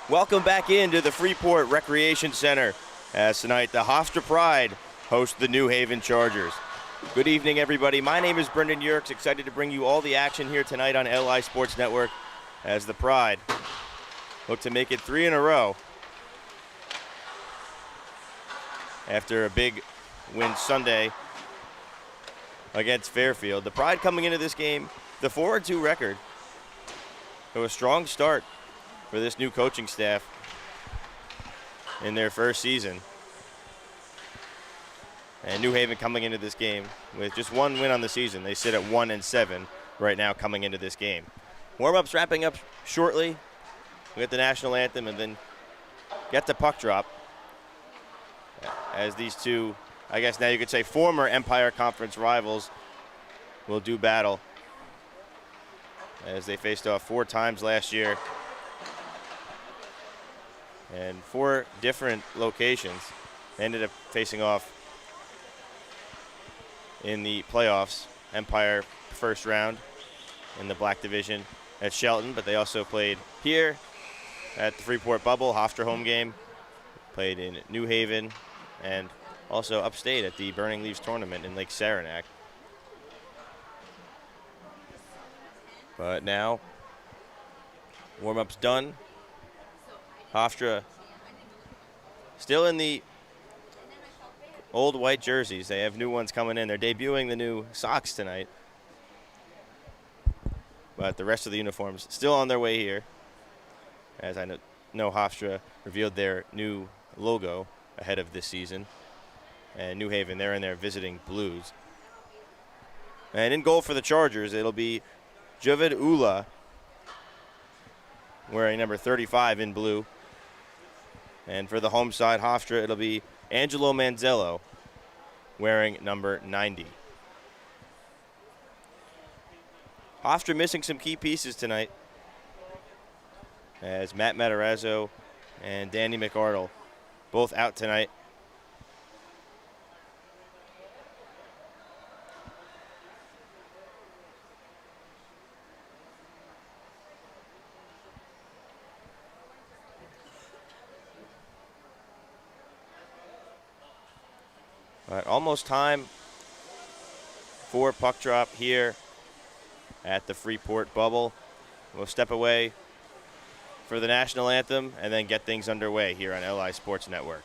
Welcome back into the Freeport Recreation Center as tonight the Hofstra Pride host the New Haven Chargers. Good evening, everybody. My name is Brendan Yerkes, excited to bring you all the action here tonight on LI Sports Network as the Pride look to make it 3 in a row after a big win Sunday against Fairfield. The Pride coming into this game, the 4-2 record, so a strong start for this new coaching staff in their first season. And New Haven coming into this game with just one win on the season. They sit at 1-7 right now coming into this game. Warm-ups wrapping up shortly. We get the national anthem and then get the puck drop as these two, I guess now you could say, former Empire Conference rivals will do battle as they faced off 4 times last year and 4 different locations. They ended up facing off in the playoffs. Empire first round in the Black Division at Shelton, but they also played here at the Freeport Bubble, Hofstra home game, played in New Haven, and also upstate at the Burning Leaves tournament in Lake Saranac. But now, warm-up's done. Hofstra still in the old white jerseys. They have new ones coming in. They're debuting the new socks tonight. But the rest of the uniforms still on their way here. As I know Hofstra revealed their new logo ahead of this season. And New Haven, they're in their visiting blues. And in goal for the Chargers, it'll be Javed Ula, wearing number 35 in blue. And for the home side, Hofstra, it'll be Angelo Manzello, wearing number 90. Hofstra missing some key pieces tonight, as Matt Matarazzo and Danny McArdle both out tonight. But almost time for puck drop here at the Freeport Bubble. We'll step away for the national anthem and then get things underway here on LI Sports Network.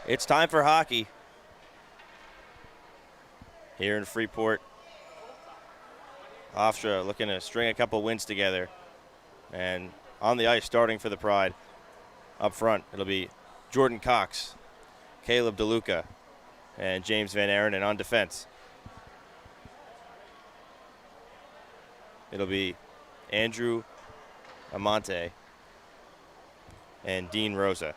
It's time for hockey here in Freeport. Hofstra looking to string a couple wins together And on the ice, starting for the Pride, up front, it'll be Jordan Cox, Caleb DeLuca, and James Van Aaron. And on defense, it'll be Andrew Amante and Dean Rosa.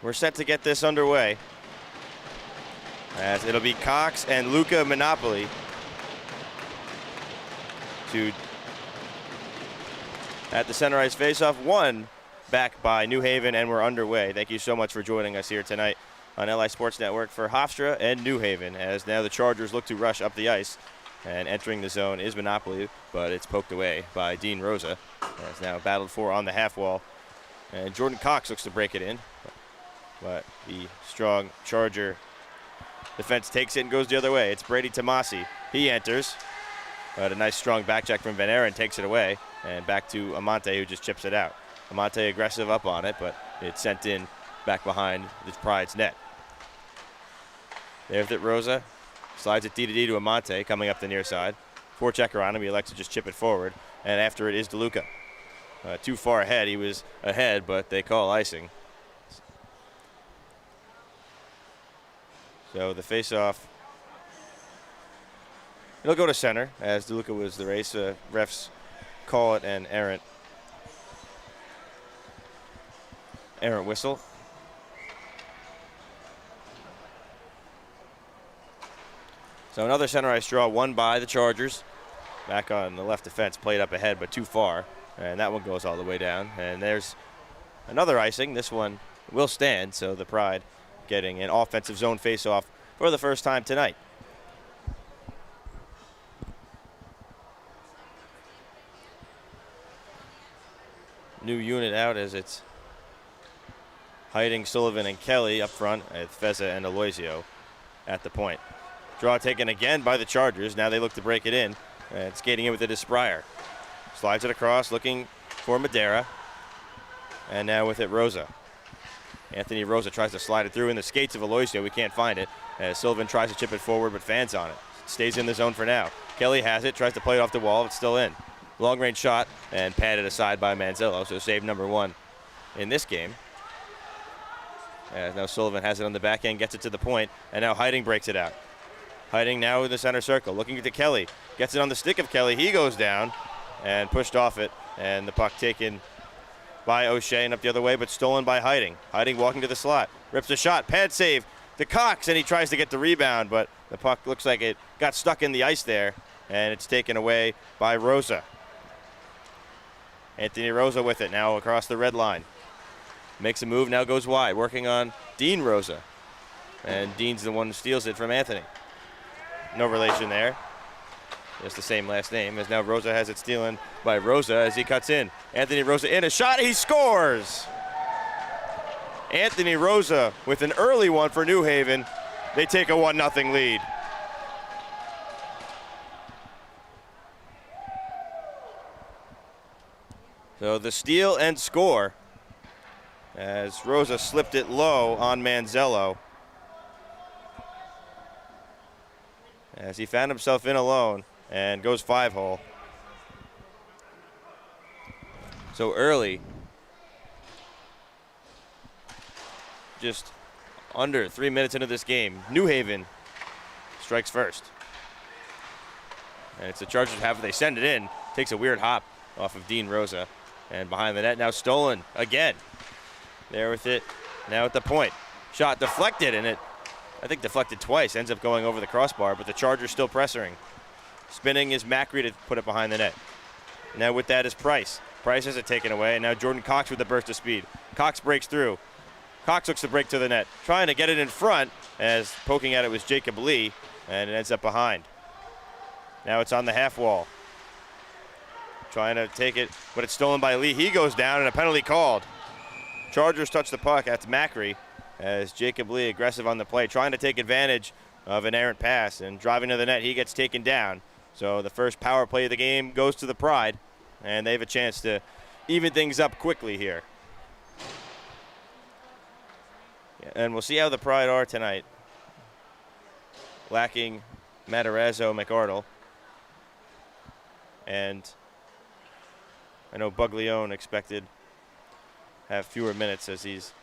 We're set to get this underway, as it'll be Cox and Luca Monopoly at the center ice faceoff. One back by New Haven, and we're underway. Thank you so much for joining us here tonight on LI Sports Network for Hofstra and New Haven, as now the Chargers look to rush up the ice, and entering the zone is Monopoly, but it's poked away by Dean Rosa. It's now battled for on the half wall, and Jordan Cox looks to break it in. But the strong Charger defense takes it and goes the other way. It's Brady Tomasi. He enters. But a nice strong back check from Van Aaron takes it away. And back to Amante, who just chips it out. Amante aggressive up on it, but it's sent in back behind the Pride's net. There's it, Rosa. Slides it D to Amante, coming up the near side. Forechecker on him. He elects to just chip it forward. And after it is DeLuca. Too far ahead. He was ahead, but they call icing. So the face-off, it'll go to center, as DeLuca was the race. Refs call it an errant whistle. So another center ice draw, won by the Chargers. Back on the left defense, played up ahead, but too far. And that one goes all the way down. And there's another icing. This one will stand, so the Pride getting an offensive zone face-off for the first time tonight. New unit out, as it's Hiding, Sullivan, and Kelly up front, with Feza and Aloisio at the point. Draw taken again by the Chargers. Now they look to break it in. And skating in with it is Spryer. Slides it across, looking for Madera. And now with it, Rosa. Anthony Rosa tries to slide it through in the skates of Aloisio. We can't find it, as Sullivan tries to chip it forward, but fans on it. Stays in the zone for now. Kelly has it, tries to play it off the wall. It's still in. Long-range shot, and padded aside by Manzello, so save number one in this game. As now Sullivan has it on the back end, gets it to the point, and now Hiding breaks it out. Hiding now in the center circle, looking to Kelly. Gets it on the stick of Kelly. He goes down and pushed off it, and the puck taken by O'Shea and up the other way, but stolen by Hiding. Hiding walking to the slot, rips a shot, pad save to Cox, and he tries to get the rebound, but the puck looks like it got stuck in the ice there, and it's taken away by Rosa. Anthony Rosa with it now across the red line. Makes a move, now goes wide, working on Dean Rosa. And Dean's the one who steals it from Anthony. No relation there. Just the same last name, as now Rosa has it stolen by Rosa as he cuts in. Anthony Rosa in a shot, he scores! Anthony Rosa with an early one for New Haven. They take a 1-0 lead. So the steal and score, as Rosa slipped it low on Manzello, as he found himself in alone and goes 5-hole. So early, just under 3 minutes into this game, New Haven strikes first. And it's the Chargers half. They send it in. Takes a weird hop off of Dean Rosa. And behind the net, now stolen again. There with it, now at the point. Shot deflected, and it, I think, deflected twice. Ends up going over the crossbar, but the Chargers still pressuring. Spinning is Macri to put it behind the net. Now with that is Price. Price has it taken away, and now Jordan Cox with the burst of speed. Cox breaks through. Cox looks to break to the net. Trying to get it in front, as poking at it was Jacob Lee, and it ends up behind. Now it's on the half wall. Trying to take it, but it's stolen by Lee. He goes down, and a penalty called. Chargers touch the puck. That's Macri, as Jacob Lee aggressive on the play, trying to take advantage of an errant pass, and driving to the net, he gets taken down. So the first power play of the game goes to the Pride, and they have a chance to even things up quickly here. And we'll see how the Pride are tonight. Lacking Matarazzo McArdle. And I know Buglione expected to have fewer minutes as he's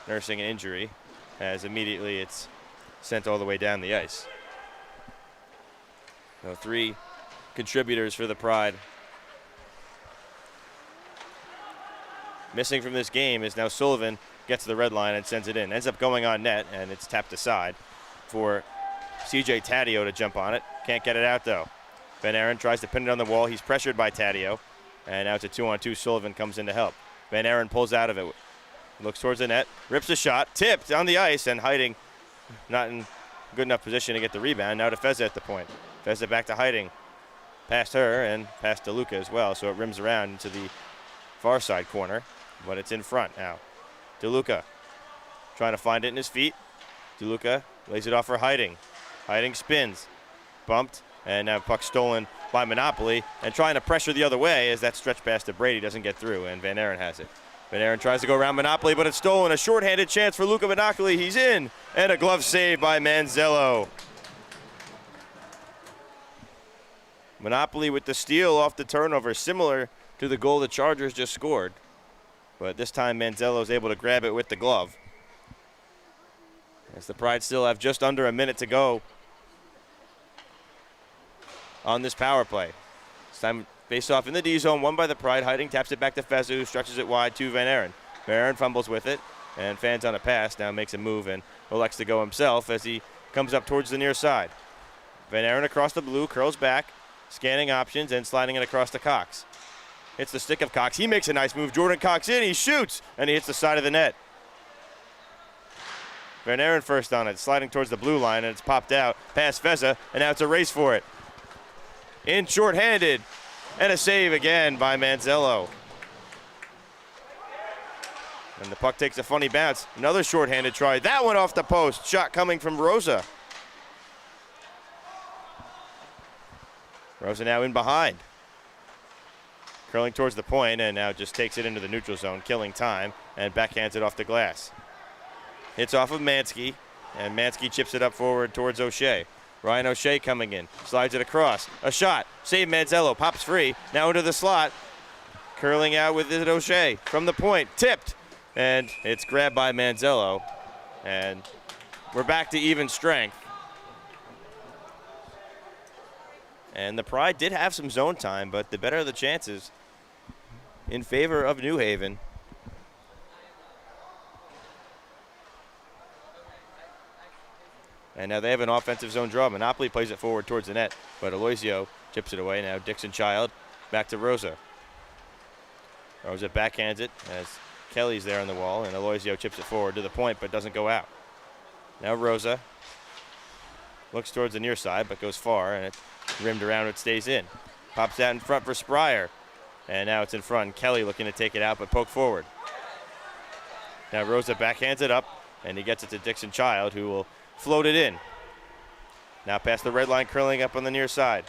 nursing an injury, as immediately it's sent all the way down the ice. So 3 contributors for the Pride. Missing from this game is now Sullivan. Gets to the red line and sends it in. Ends up going on net, and it's tapped aside for C.J. Taddeo to jump on it. Can't get it out, though. Van Aaron tries to pin it on the wall. He's pressured by Taddeo, and now it's a 2-on-2. Sullivan comes in to help. Van Aaron pulls out of it. Looks towards the net. Rips a shot. Tipped on the ice, and Hiding not in good enough position to get the rebound. Now to Feza at the point. Feza back to Hiding. Past her and past DeLuca as well, so it rims around into the far side corner, but it's in front now. DeLuca trying to find it in his feet. DeLuca lays it off for Hiding. Hiding spins. Bumped, and now puck stolen by Monopoly, and trying to pressure the other way as that stretch pass to Brady doesn't get through, and Van Aaron has it. Van Aaron tries to go around Monopoly, but it's stolen. A shorthanded chance for Luca Monopoly. He's in, and a glove save by Manzello. Monopoly with the steal off the turnover, similar to the goal the Chargers just scored. But this time Manzello is able to grab it with the glove. As the Pride still have just under a minute to go on this power play. This time face off in the D zone, won by the Pride. Hiding taps it back to Feza, who stretches it wide to Van Aaron. Van Aaron fumbles with it, and fans on a pass, now makes a move and elects to go himself as he comes up towards the near side. Van Aaron across the blue, curls back, scanning options and sliding it across to Cox. Hits the stick of Cox. He makes a nice move. Jordan Cox in. He shoots, and he hits the side of the net. Van Aaron first on it, sliding towards the blue line, and it's popped out past Feza, and now it's a race for it. In shorthanded, and a save again by Manzello. And the puck takes a funny bounce. Another shorthanded try. That one off the post. Shot coming from Rosa. Rosa now in behind. Curling towards the point, and now just takes it into the neutral zone, killing time, and backhands it off the glass. Hits off of Mansky, and Mansky chips it up forward towards O'Shea. Ryan O'Shea coming in, slides it across. A shot, save Manzello, pops free, now into the slot. Curling out with it O'Shea from the point, tipped, and it's grabbed by Manzello, and we're back to even strength. And the Pride did have some zone time, but the better the chances in favor of New Haven. And now they have an offensive zone draw. Monopoly plays it forward towards the net, but Aloisio chips it away. Now Dixon Child back to Rosa. Rosa backhands it as Kelly's there on the wall, and Aloisio chips it forward to the point, but doesn't go out. Now Rosa looks towards the near side, but goes far, and it's rimmed around, it stays in. Pops out in front for Spryer, and now it's in front. Kelly looking to take it out, but poke forward. Now Rosa backhands it up, and he gets it to Dixon Child, who will float it in. Now past the red line, curling up on the near side.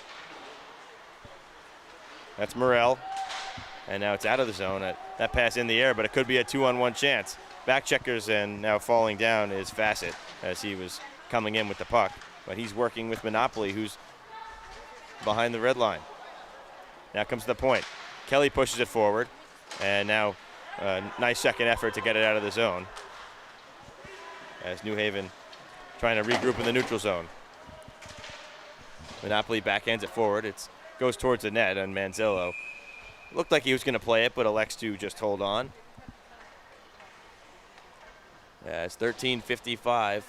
That's Morel, and now it's out of the zone. That pass in the air, but it could be a 2-on-1 chance. Back checkers, and now falling down is Fassett as he was coming in with the puck. But he's working with Monopoly, who's behind the red line. Now comes the point. Kelly pushes it forward, and now a nice second effort to get it out of the zone as New Haven trying to regroup in the neutral zone. Monopoly backhands it forward. It goes towards the net, and Manzello looked like he was going to play it, but elects to just hold on. Yeah, it's 13:55.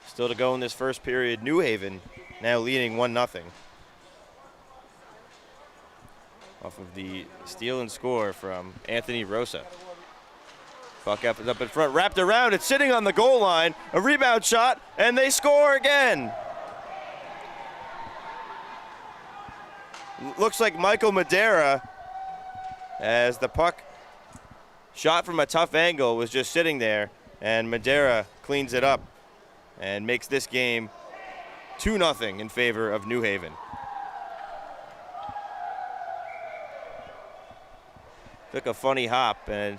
Still to go in this first period. New Haven now leading 1-0. Off of the steal and score from Anthony Rosa. Puck up in front, wrapped around, it's sitting on the goal line. A rebound shot, and they score again. Looks like Michael Madera, as the puck shot from a tough angle was just sitting there, and Madera cleans it up and makes this game 2-0 in favor of New Haven. Took a funny hop, and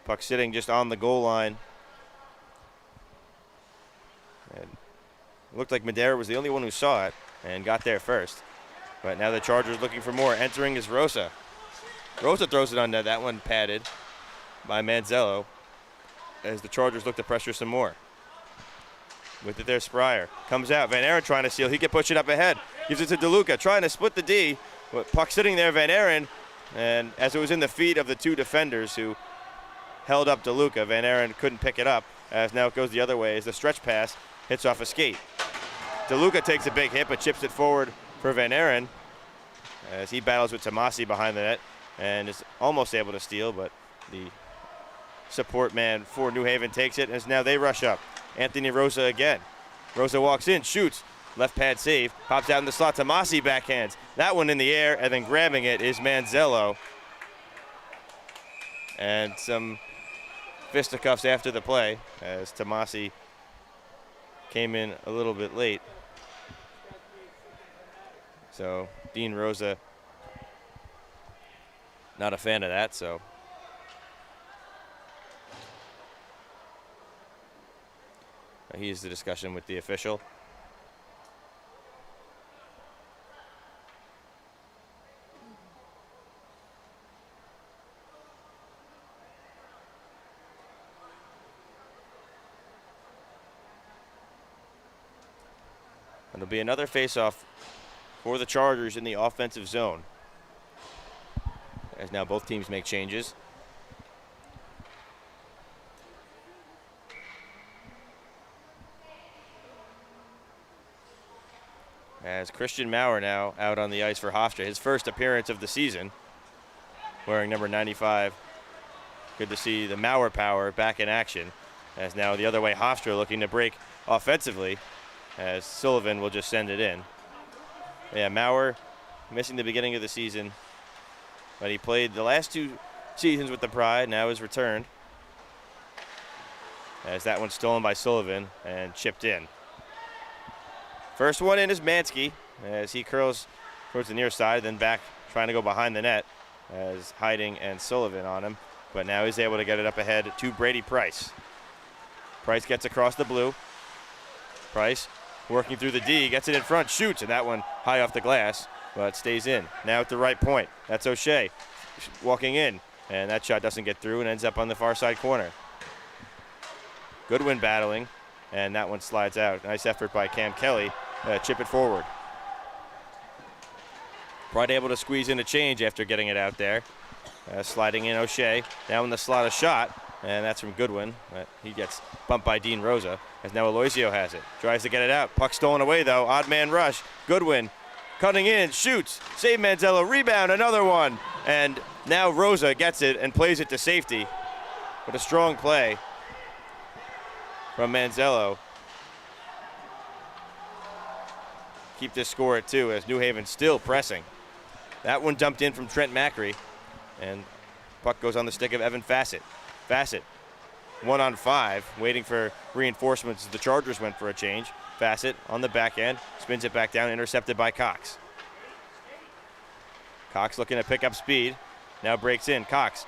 Puck sitting just on the goal line. And it looked like Madera was the only one who saw it and got there first. But now the Chargers looking for more. Entering is Rosa. Rosa throws it on net. That one padded by Manzello as the Chargers look to pressure some more. With it there, Spryer. Comes out. Van Aren trying to steal. He can push it up ahead. Gives it to DeLuca. Trying to split the D. But puck sitting there, Van Aren. And as it was in the feet of the two defenders who held up DeLuca, Van Aren couldn't pick it up. As now it goes the other way as the stretch pass hits off a skate. DeLuca takes a big hit but chips it forward for Van Aren as he battles with Tomasi behind the net and is almost able to steal, but the support man for New Haven takes it as now they rush up. Anthony Rosa again. Rosa walks in, shoots, left pad save, pops out in the slot. Tomasi backhands. That one in the air, and then grabbing it is Manzello. And some fisticuffs after the play as Tomasi came in a little bit late. So Dean Rosa not a fan of that, so he's the discussion with the official. It'll be another face-off for the Chargers in the offensive zone. As now both teams make changes. As Christian Maurer now out on the ice for Hofstra, his first appearance of the season, wearing number 95. Good to see the Maurer power back in action. As now the other way, Hofstra looking to break offensively, as Sullivan will just send it in. Yeah, Maurer missing the beginning of the season, but he played the last two seasons with the Pride, now is returned. As that one's stolen by Sullivan and chipped in. First one in is Mansky as he curls towards the near side, then back trying to go behind the net as Hiding and Sullivan on him. But now he's able to get it up ahead to Brady Price. Price gets across the blue. Price working through the D, gets it in front, shoots, and that one high off the glass, but stays in. Now at the right point, that's O'Shea walking in, and that shot doesn't get through and ends up on the far side corner. Goodwin battling, and that one slides out. Nice effort by Cam Kelly, chip it forward. Pride able to squeeze in a change after getting it out there. Sliding in O'Shea, now in the slot a shot, and that's from Goodwin. He gets bumped by Dean Rosa, as now Aloisio has it. Tries to get it out. Puck stolen away, though. Odd man rush. Goodwin cutting in, shoots. Save Manzello. Rebound, another one. And now Rosa gets it and plays it to safety. But a strong play from Manzello. Keep this score at 2 as New Haven still pressing. That one dumped in from Trent Macri. And puck goes on the stick of Evan Fassett. Fassett, 1-on-5, waiting for reinforcements as the Chargers went for a change. Fassett on the back end, spins it back down, intercepted by Cox. Cox looking to pick up speed, now breaks in. Cox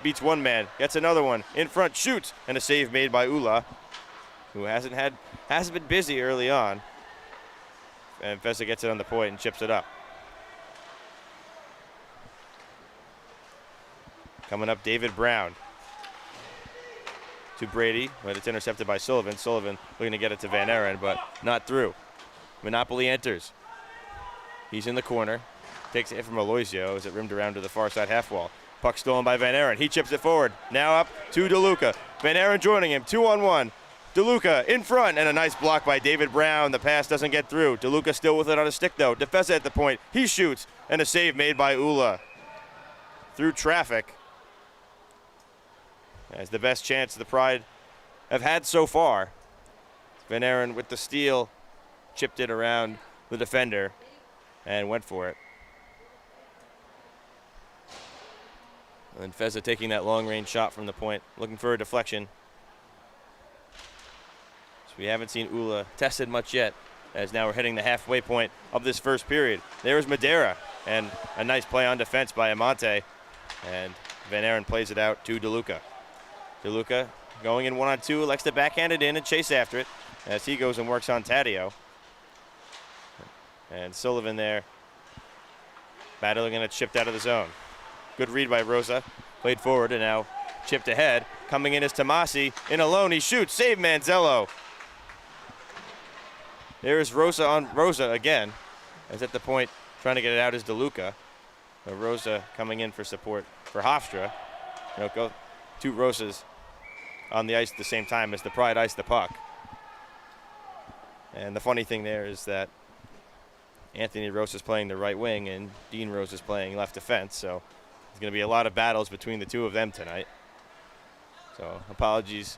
beats one man, gets another one, in front, shoots, and a save made by Ula, who hasn't been busy early on. And Fessa gets it on the point and chips it up. Coming up, David Brown to Brady, but it's intercepted by Sullivan. Sullivan looking to get it to Van Aren, but not through. Monopoly enters. He's in the corner. Takes it from Aloisio as it rimmed around to the far side half wall. Puck stolen by Van Aren. He chips it forward. Now up to DeLuca. Van Aren joining him, 2-on-1. DeLuca in front, and a nice block by David Brown. The pass doesn't get through. DeLuca still with it on a stick, though. Defesa at the point. He shoots, and a save made by Ula. Through traffic. As the best chance the Pride have had so far. Van Aren with the steal, chipped it around the defender and went for it. And Feza taking that long-range shot from the point, looking for a deflection. So we haven't seen Ula tested much yet, as now we're hitting the halfway point of this first period. There's Madera, and a nice play on defense by Amante, and Van Aren plays it out to DeLuca. DeLuca going in 1-on-2, likes to backhand it in and chase after it as he goes and works on Taddeo. And Sullivan there battling and it's chipped out of the zone. Good read by Rosa. Played forward and now chipped ahead. Coming in is Tomasi. In alone, he shoots. Save Manzello. There's Rosa on Rosa again. As at the point, trying to get it out is DeLuca. Rosa coming in for support for Hofstra. Go 2 Rosas on the ice at the same time as the Pride ice the puck. And the funny thing there is that Anthony Rosa's playing the right wing and Dean Rosa's playing left defense, so there's going to be a lot of battles between the two of them tonight. So apologies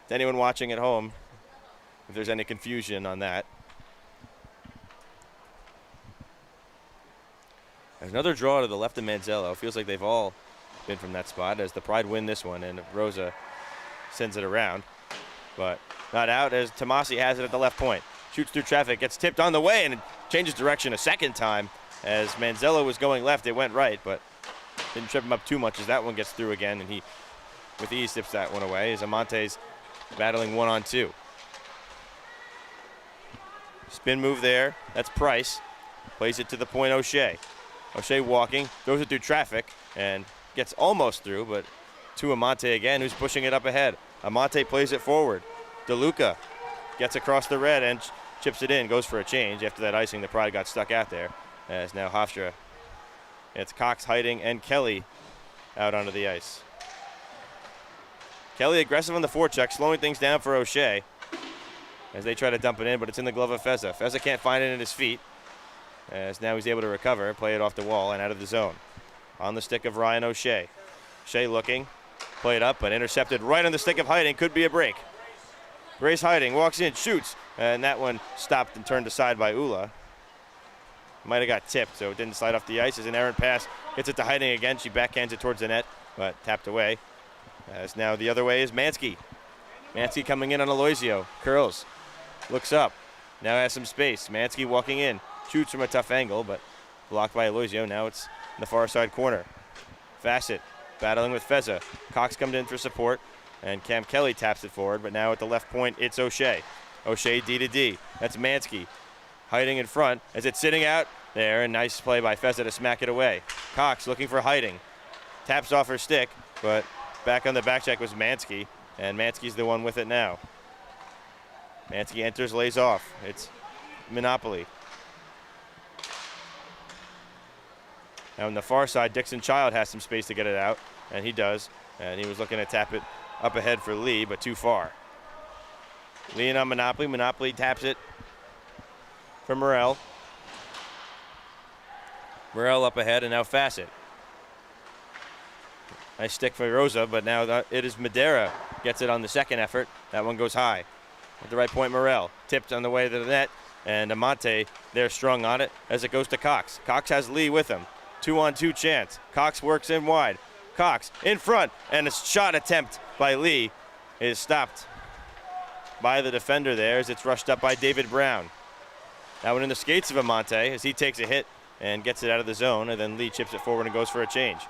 to anyone watching at home if there's any confusion on that. There's another draw to the left of Manzello. Feels like they've all been from that spot as the Pride win this one and Rosa sends it around. But not out as Tomasi has it at the left point. Shoots through traffic, gets tipped on the way and changes direction a second time. As Manzello was going left, it went right, but didn't trip him up too much as that one gets through again and he with ease tips that one away as Amonte's battling 1-on-2. Spin move there, that's Price. Plays it to the point O'Shea. O'Shea walking, throws it through traffic and gets almost through, but to Amonte again, who's pushing it up ahead. Amonte plays it forward. DeLuca gets across the red and chips it in, goes for a change. After that icing, the Pride got stuck out there. As now Hofstra, it's Cox, Heiting, and Kelly out onto the ice. Kelly aggressive on the forecheck, slowing things down for O'Shea as they try to dump it in, but it's in the glove of Feza. Feza can't find it in his feet, as now he's able to recover, play it off the wall and out of the zone. On the stick of Ryan O'Shea. O'Shea looking, play it up, but intercepted right on the stick of Heiting. Could be a break. Grace Heiting walks in, shoots, and that one stopped and turned aside by Ula. Might have got tipped, so it didn't slide off the ice. As an errant pass, gets it to Heiting again. She backhands it towards the net, but tapped away. As now the other way is Mansky. Mansky coming in on Aloisio. Curls, looks up, now has some space. Mansky walking in, shoots from a tough angle, but blocked by Aloisio. Now it's in the far side corner. Fassett battling with Feza. Cox comes in for support, and Cam Kelly taps it forward, but now at the left point, it's O'Shea. O'Shea D to D. That's Mansky. Heiting in front as it's sitting out there, and nice play by Feza to smack it away. Cox looking for Heiting. Taps off her stick, but back on the back check was Mansky, and Mansky's the one with it now. Mansky enters, lays off. It's Monopoly. Now on the far side, Dixon Child has some space to get it out, and he does. And he was looking to tap it up ahead for Lee, but too far. Lee on Monopoly. Monopoly taps it for Morrell. Morrell up ahead, and now Fassett. Nice stick for Rosa, but now it is Madera. Gets it on the second effort. That one goes high. At the right point, Morrell. Tipped on the way to the net, and Amonte there strung on it as it goes to Cox. Cox has Lee with him. 2-on-2 chance. Cox works in wide. Cox in front, and a shot attempt by Lee is stopped by the defender there as it's rushed up by David Brown. That one in the skates of Amonte as he takes a hit and gets it out of the zone, and then Lee chips it forward and goes for a change.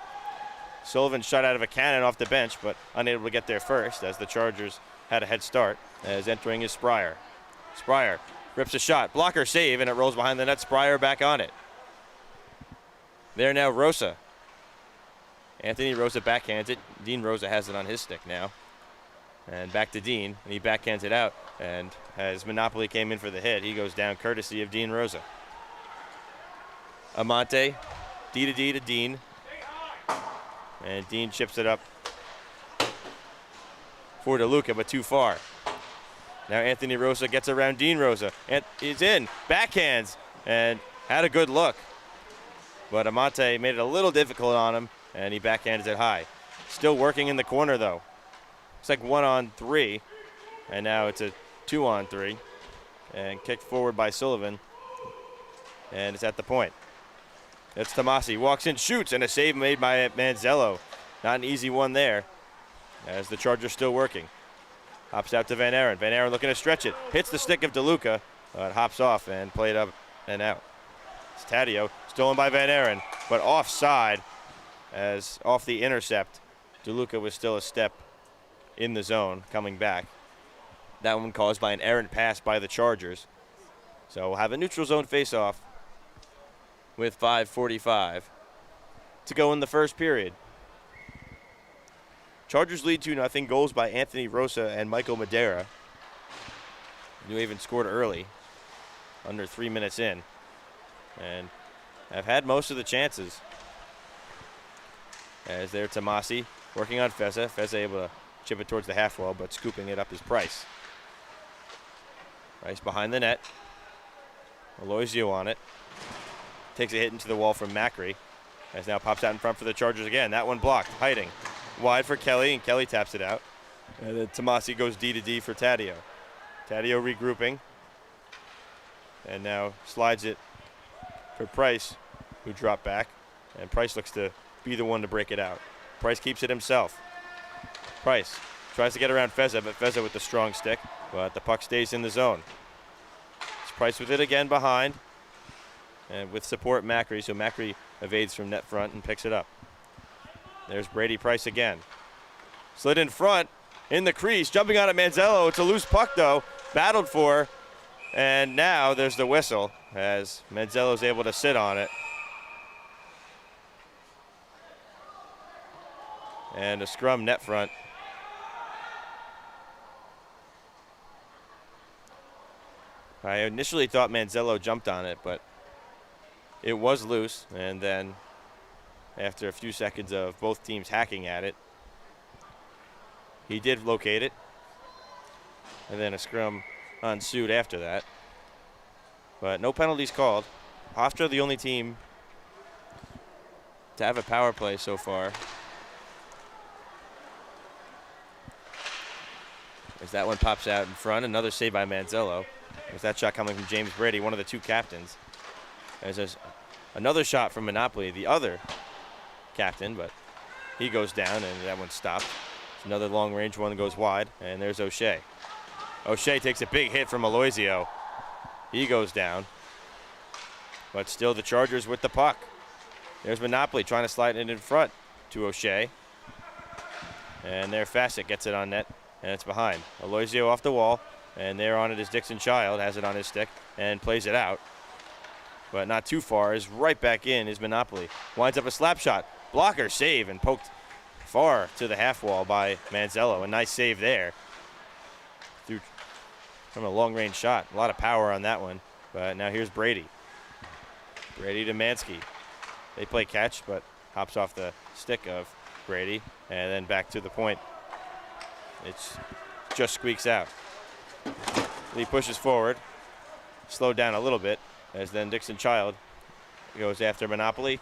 Sullivan shot out of a cannon off the bench, but unable to get there first as the Chargers had a head start. As entering is Spryer. Spryer rips a shot, blocker save, and it rolls behind the net. Spryer back on it. There now Rosa. Anthony Rosa backhands it. Dean Rosa has it on his stick now. And back to Dean, and he backhands it out. And as Monopoly came in for the hit, he goes down courtesy of Dean Rosa. Amonte, D to D to Dean. And Dean chips it up for DeLuca, but too far. Now Anthony Rosa gets around Dean Rosa. And he's in, backhands, and had a good look. But Amonte made it a little difficult on him, and he backhands it high. Still working in the corner, though. It's like 1-on-3, and now it's a 2-on-3. And kicked forward by Sullivan, and it's at the point. It's Tomasi, walks in, shoots, and a save made by Manzello. Not an easy one there, as the Chargers still working. Hops out to Van Aaron. Van Aaron looking to stretch it. Hits the stick of DeLuca, but hops off and played up and out. It's Taddeo, stolen by Van Aaron, but offside, as off the intercept. DeLuca was still a step in the zone coming back. That one caused by an errant pass by the Chargers. So we'll have a neutral zone face-off with 5:45 to go in the first period. Chargers lead 2-0, goals by Anthony Rosa and Michael Madera. New Haven scored early, under 3 minutes in, and have had most of the chances. As there, Tomasi working on Feza. Feza able to chip it towards the half wall, but scooping it up is Price. Price behind the net. Aloisio on it. Takes a hit into the wall from Macri. As now pops out in front for the Chargers again. That one blocked, hiding. Wide for Kelly, and Kelly taps it out. And then Tomasi goes D to D for Taddeo. Taddeo regrouping. And now slides it for Price, who dropped back. And Price looks to be the one to break it out. Price keeps it himself. Price tries to get around Feza, but Feza with the strong stick. But the puck stays in the zone. It's Price with it again behind. And with support Macri, so Macri evades from net front and picks it up. There's Brady Price again. Slid in front, in the crease, jumping on it Manzello. It's a loose puck though, battled for. And now there's the whistle as Manzello's able to sit on it. And a scrum net front. I initially thought Manzello jumped on it, but it was loose. And then after a few seconds of both teams hacking at it, he did locate it. And then a scrum ensued after that. But no penalties called. Hofstra the only team to have a power play so far. As that one pops out in front, another save by Manzello. There's that shot coming from James Brady, one of the two captains. As there's another shot from Monopoly, the other captain, but he goes down and that one stopped. Another long-range one goes wide, and there's O'Shea. O'Shea takes a big hit from Aloisio. He goes down, but still the Chargers with the puck. There's Monopoly trying to slide it in front to O'Shea. And there Fassett gets it on net, and it's behind. Aloisio off the wall, and there on it is Dixon Child, has it on his stick, and plays it out. But not too far, is right back in is Monopoly. Winds up a slap shot. Blocker save and poked far to the half wall by Manzello. A nice save there. Through from a long-range shot. A lot of power on that one. But now here's Brady. Brady to Mansky. They play catch, but hops off the stick of Brady. And then back to the point. It's just squeaks out. He pushes forward. Slowed down a little bit. As then Dixon Child goes after Monopoly.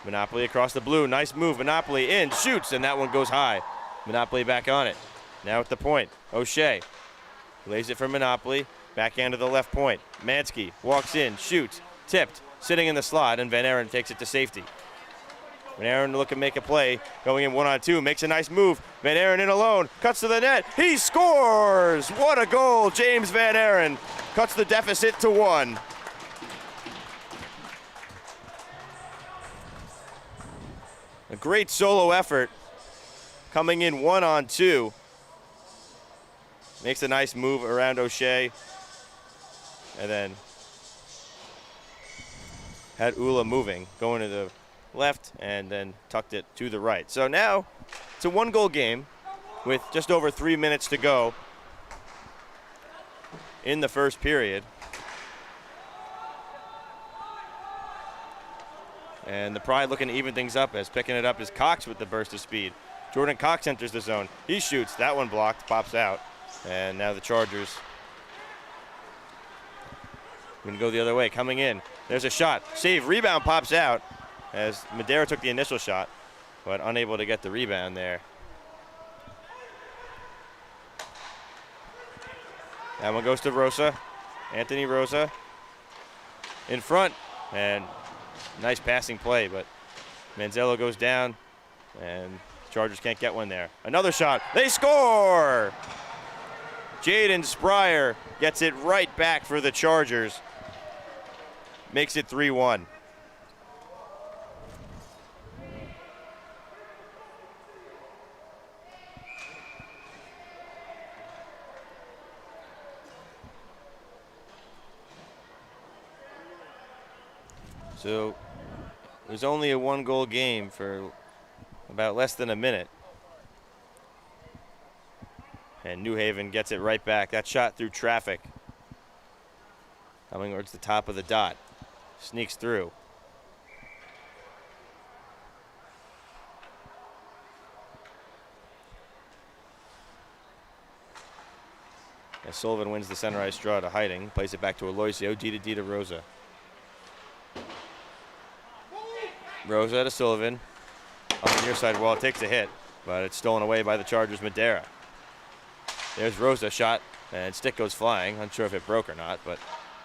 Monopoly across the blue. Nice move. Monopoly in. Shoots. And that one goes high. Monopoly back on it. Now at the point. O'Shea lays it for Monopoly. Backhand to the left point. Mansky walks in. Shoots. Tipped. Sitting in the slot. And Van Aaron takes it to safety. Van Aaron looking to make a play. Going in 1-on-2. Makes a nice move. Van Aaron in alone. Cuts to the net. He scores! What a goal. James Van Aaron cuts the deficit to 1. A great solo effort. Coming in 1-on-2. Makes a nice move around O'Shea. And then had Ula moving. Going to the left and then tucked it to the right. So now it's a 1-goal game with just over 3 minutes to go in the first period. And the Pride looking to even things up as picking it up is Cox with the burst of speed. Jordan Cox enters the zone. He shoots. That one blocked, pops out. And now the Chargers going to go the other way, coming in. There's a shot. Save. Rebound pops out as Madera took the initial shot, but unable to get the rebound there. That one goes to Rosa. Anthony Rosa in front. And nice passing play, but Manzello goes down, and Chargers can't get one there. Another shot. They score! Jaden Spryer gets it right back for the Chargers. Makes it 3-1. So it was only a 1-goal game for about less than a minute. And New Haven gets it right back. That shot through traffic. Coming towards the top of the dot. Sneaks through. As Sullivan wins the center ice draw to Hiding. Plays it back to Aloisio. D to Rosa. Rosa to Sullivan. On the near side wall, takes a hit, but it's stolen away by the Chargers' Madera. There's Rosa, shot, and stick goes flying. Unsure if it broke or not, but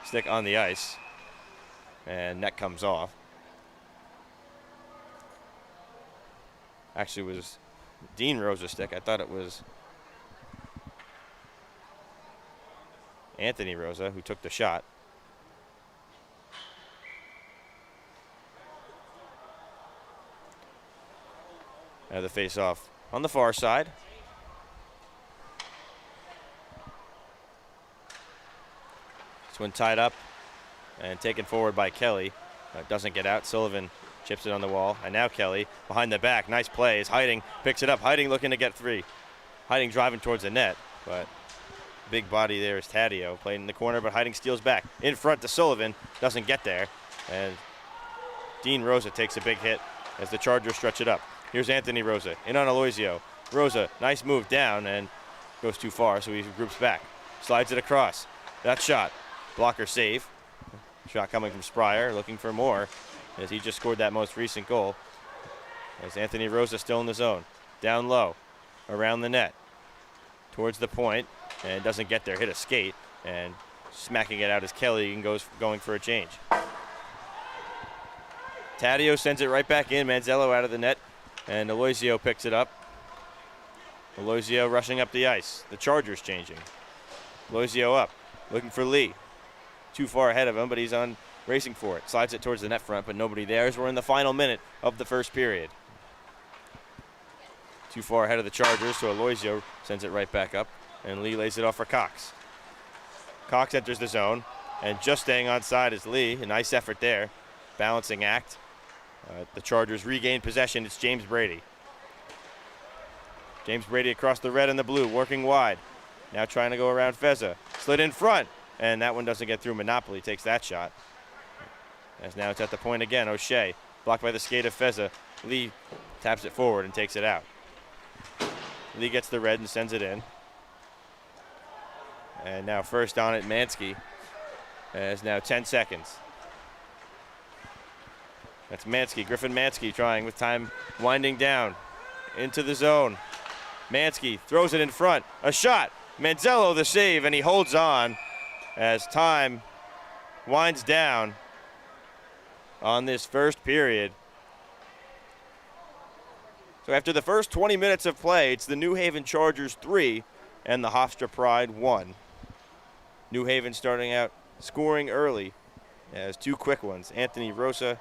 stick on the ice, and net comes off. Actually, it was Dean Rosa's stick. I thought it was Anthony Rosa who took the shot. Now the face-off on the far side. This one tied up and taken forward by Kelly. Doesn't get out. Sullivan chips it on the wall. And now Kelly behind the back. Nice play. Is Hiding. Picks it up. Hiding looking to get free. Hiding driving towards the net. But big body there is Taddeo. Playing in the corner, but Hiding steals back. In front to Sullivan. Doesn't get there. And Dean Rosa takes a big hit as the Chargers stretch it up. Here's Anthony Rosa. In on Aloisio. Rosa, nice move down and goes too far, so he groups back. Slides it across. That shot. Blocker save. Shot coming from Spryer, looking for more as he just scored that most recent goal. As Anthony Rosa still in the zone. Down low. Around the net. Towards the point. And doesn't get there. Hit a skate. And smacking it out as Kelly going for a change. Taddeo sends it right back in. Manzello out of the net. And Aloisio picks it up. Aloisio rushing up the ice. The Chargers changing. Aloisio up. Looking for Lee. Too far ahead of him, but he's on racing for it. Slides it towards the net front, but nobody there as we're in the final minute of the first period. Too far ahead of the Chargers, so Aloisio sends it right back up. And Lee lays it off for Cox. Cox enters the zone. And just staying on side is Lee. A nice effort there. Balancing act. The Chargers regain possession. It's James Brady. James Brady across the red and the blue, working wide. Now trying to go around Feza. Slid in front, and that one doesn't get through. Monopoly takes that shot. As now it's at the point again. O'Shea, blocked by the skate of Feza. Lee taps it forward and takes it out. Lee gets the red and sends it in. And now first on it, Mansky. As now 10 seconds. That's Mansky, Griffin Mansky trying with time winding down into the zone. Mansky throws it in front, a shot. Manzello the save, and he holds on as time winds down on this first period. So after the first 20 minutes of play, it's the New Haven Chargers 3 and the Hofstra Pride 1. New Haven starting out scoring early as two quick ones. Anthony Rosa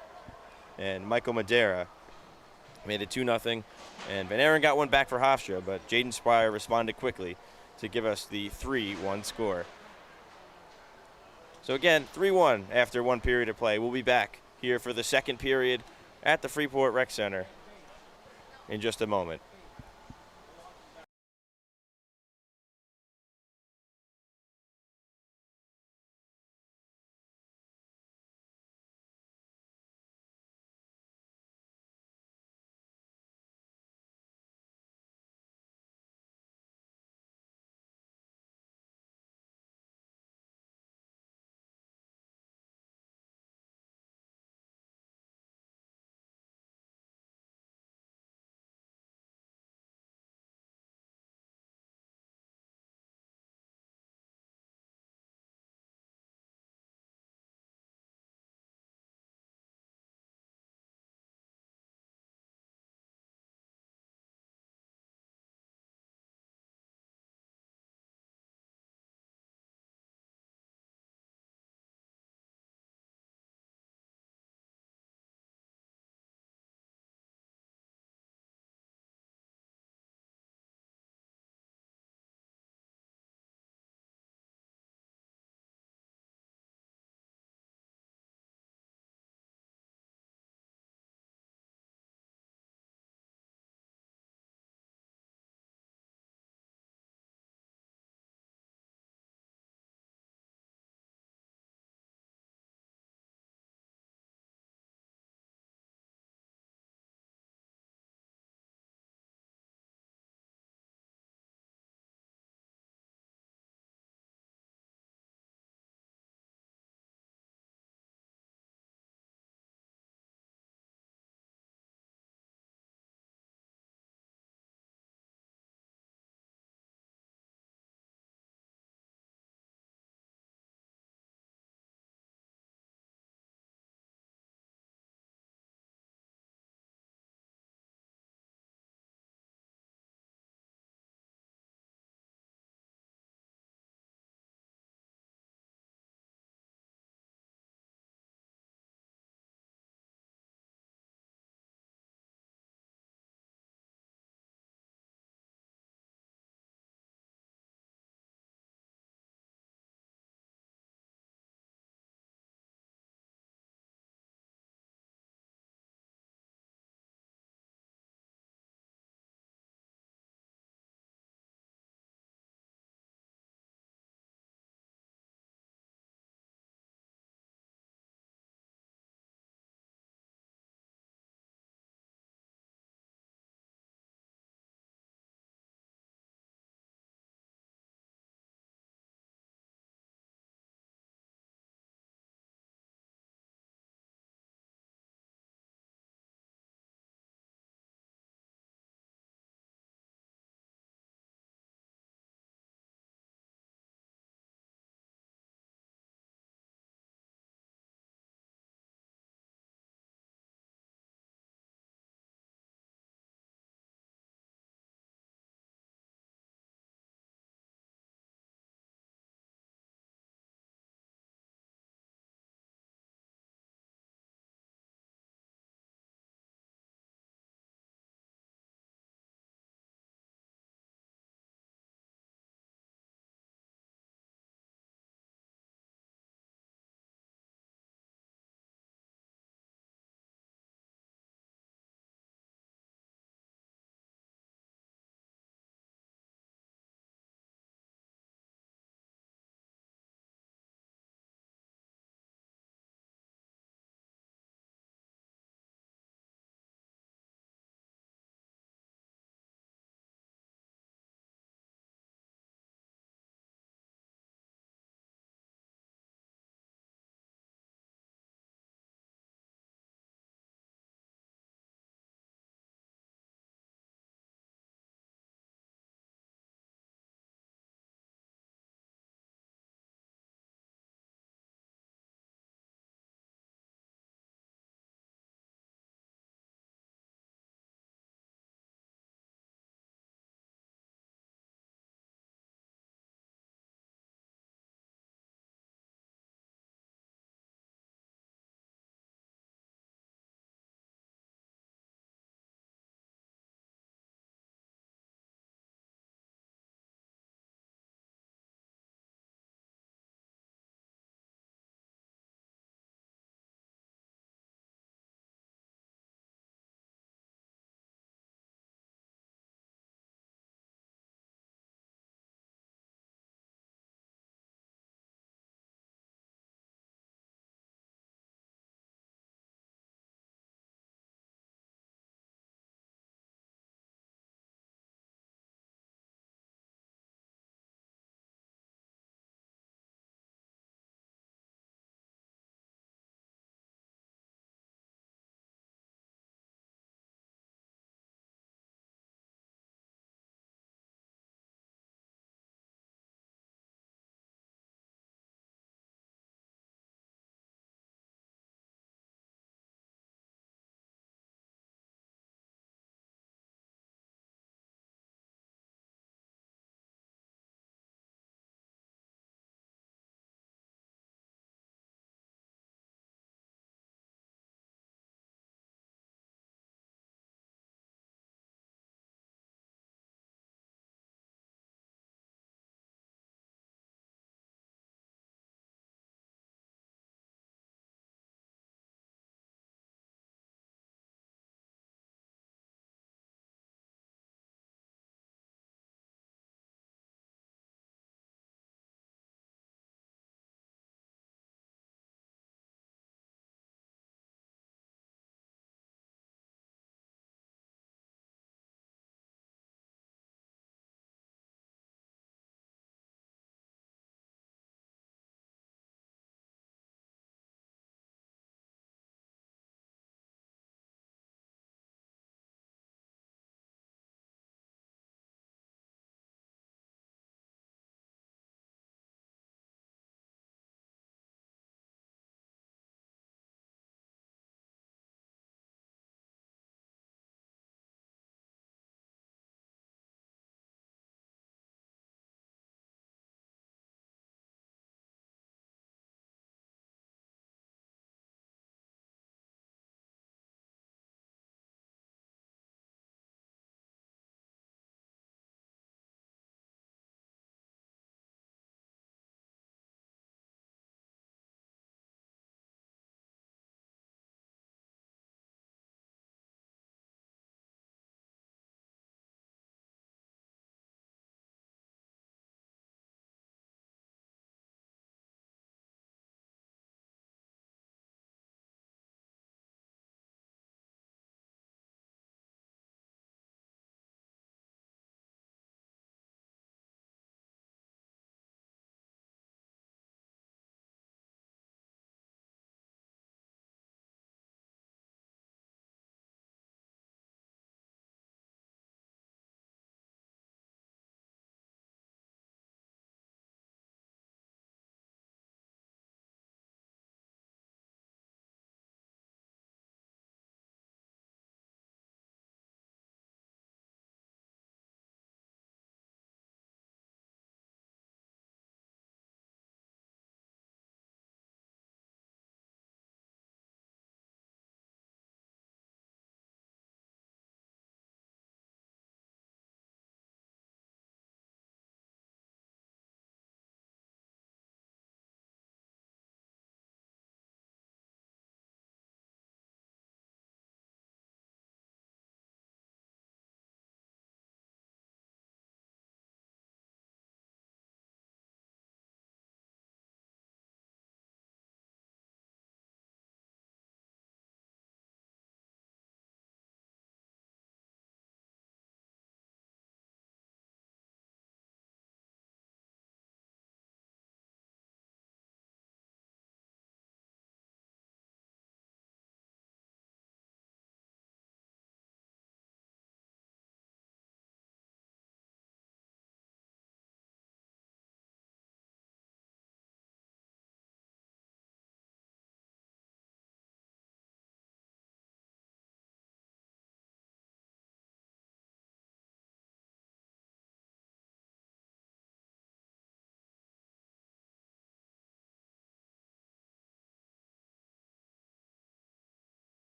and Michael Madera made it 2-0. And Van Aaron got one back for Hofstra, but Jaden Spryer responded quickly to give us the 3-1 score. So again, 3-1 after one period of play. We'll be back here for the second period at the Freeport Rec Center in just a moment.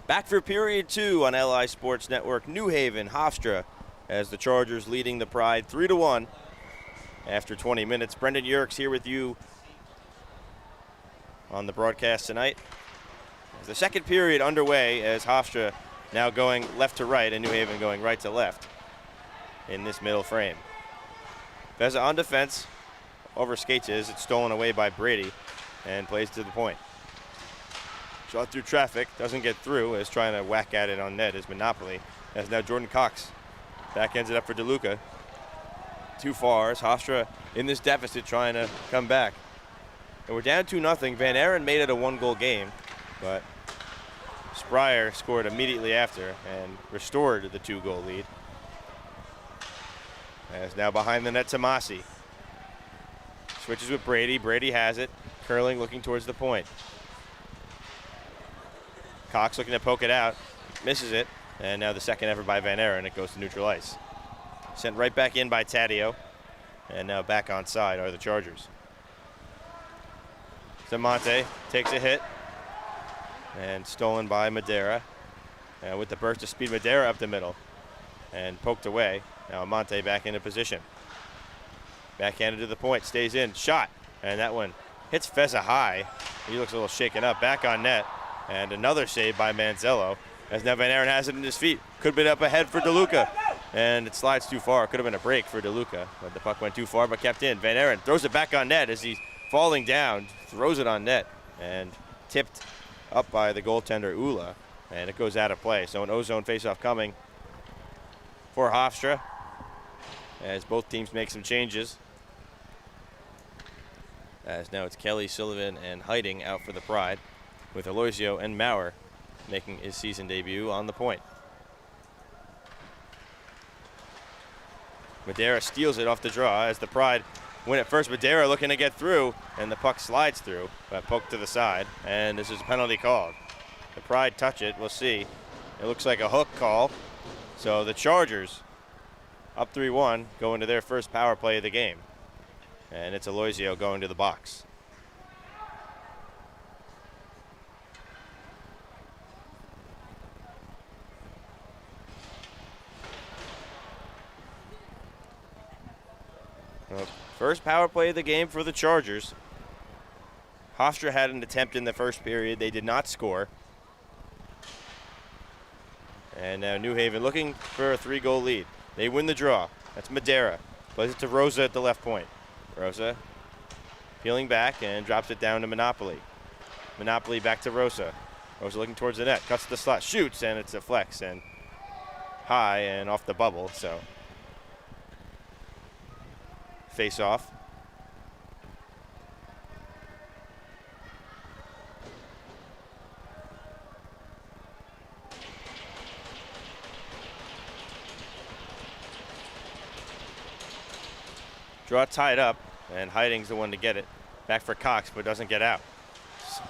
Back for period 2 on LI Sports Network. New Haven, Hofstra, as the Chargers leading the Pride 3-1 after 20 minutes. Brendan Yerkes here with you on the broadcast tonight. As the second period underway, as Hofstra now going left to right and New Haven going right to left in this middle frame. Veza on defense, over skates is. It's stolen away by Brady and plays to the point. Shot through traffic, doesn't get through, is trying to whack at it on net as Monopoly. As now Jordan Cox backhands it up for DeLuca. Too far as Hofstra in this deficit trying to come back. And we're down 2-0. Van Aren made it a 1-goal game, but Spryer scored immediately after and restored the 2-goal lead. As now behind the net, Tomasi. Switches with Brady. Brady has it. Curling, looking towards the point. Cox looking to poke it out. Misses it. And now the second effort by Van Aren. It goes to neutral ice. Sent right back in by Taddeo. And now back on side are the Chargers. Zamonte takes a hit. And stolen by Madeira. And with the burst of speed, Madeira up the middle. And poked away. Now Amante back into position. Backhanded to the point. Stays in. Shot. And that one hits Veza high. He looks a little shaken up. Back on net. And another save by Manzello. As now Van Aren has it in his feet. Could have been up ahead for DeLuca. And it slides too far. Could have been a break for DeLuca. But the puck went too far but kept in. Van Aren throws it back on net as he's falling down. Throws it on net. And tipped up by the goaltender Ula. And it goes out of play. So an O-zone faceoff coming for Hofstra. As both teams make some changes. As now it's Kelly, Sullivan, and Heiting out for the Pride, with Aloisio and Maurer making his season debut on the point. Madeira steals it off the draw as the Pride win it first. Madeira looking to get through, and the puck slides through, but poked to the side, and this is a penalty called. The Pride touch it, we'll see. It looks like a hook call. So the Chargers, up 3-1, go into their first power play of the game. And it's Aloisio going to the box. Well, first power play of the game for the Chargers. Hofstra had an attempt in the first period. They did not score. And now New Haven looking for a 3-goal lead. They win the draw. That's Madeira. Plays it to Rosa at the left point. Rosa peeling back and drops it down to Monopoly. Monopoly back to Rosa. Rosa looking towards the net. Cuts the slot. Shoots, and it's a flex. And high and off the bubble. So face off. Draw tied up, and Heiting's the one to get it. Back for Cox, but doesn't get out.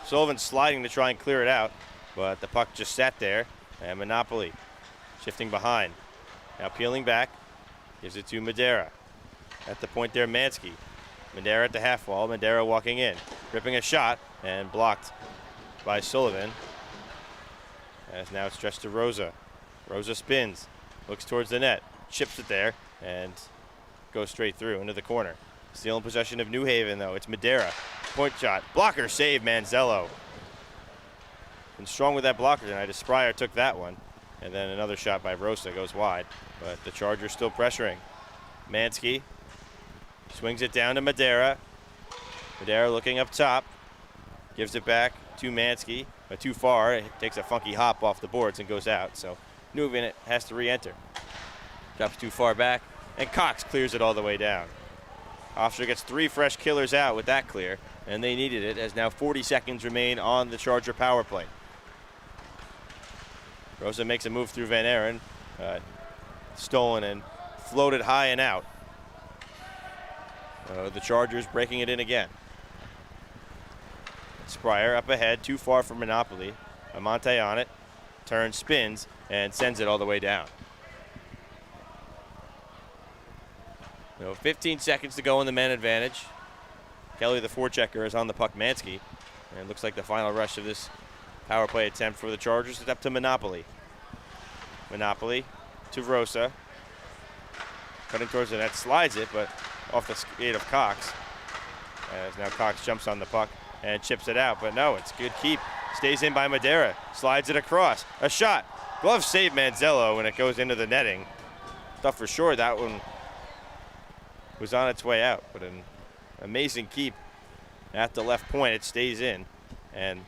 Sullivan sliding to try and clear it out, but the puck just sat there, and Monopoly shifting behind. Now peeling back, gives it to Madeira. At the point there, Mansky. Madeira at the half wall, Madeira walking in. Ripping a shot, and blocked by Sullivan. As now it's stretched to Rosa. Rosa spins, looks towards the net, chips it there, and goes straight through into the corner. Still in possession of New Haven, though. It's Madeira. Point shot. Blocker save, Manzello. Been strong with that blocker tonight as Spryer took that one. And then another shot by Rosa goes wide. But the Chargers still pressuring. Mansky swings it down to Madeira. Madeira looking up top. Gives it back to Mansky, but too far. It takes a funky hop off the boards and goes out. So New Haven has to re-enter. Drops too far back. And Cox clears it all the way down. Hofstra gets 3 fresh killers out with that clear, and they needed it as now 40 seconds remain on the Charger power play. Rosa makes a move through Van Aren. Stolen and floated high and out. The Chargers breaking it in again. Spryer up ahead, too far for Monopoly. Amante on it, turns, spins, and sends it all the way down. 15 seconds to go in the man advantage. Kelly, the forechecker, is on the puck. Mansky. And it looks like the final rush of this Power play attempt for the Chargers. It's up to Monopoly. Monopoly to Rosa. Cutting towards the net, slides it, but off the skate of Cox. As now Cox jumps on the puck and chips it out, but no, it's a good keep. Stays in by Madera, slides it across. A shot. Glove save Manzello when it goes into the netting. Thought for sure that one was on its way out, but an amazing keep at the left point. It stays in, and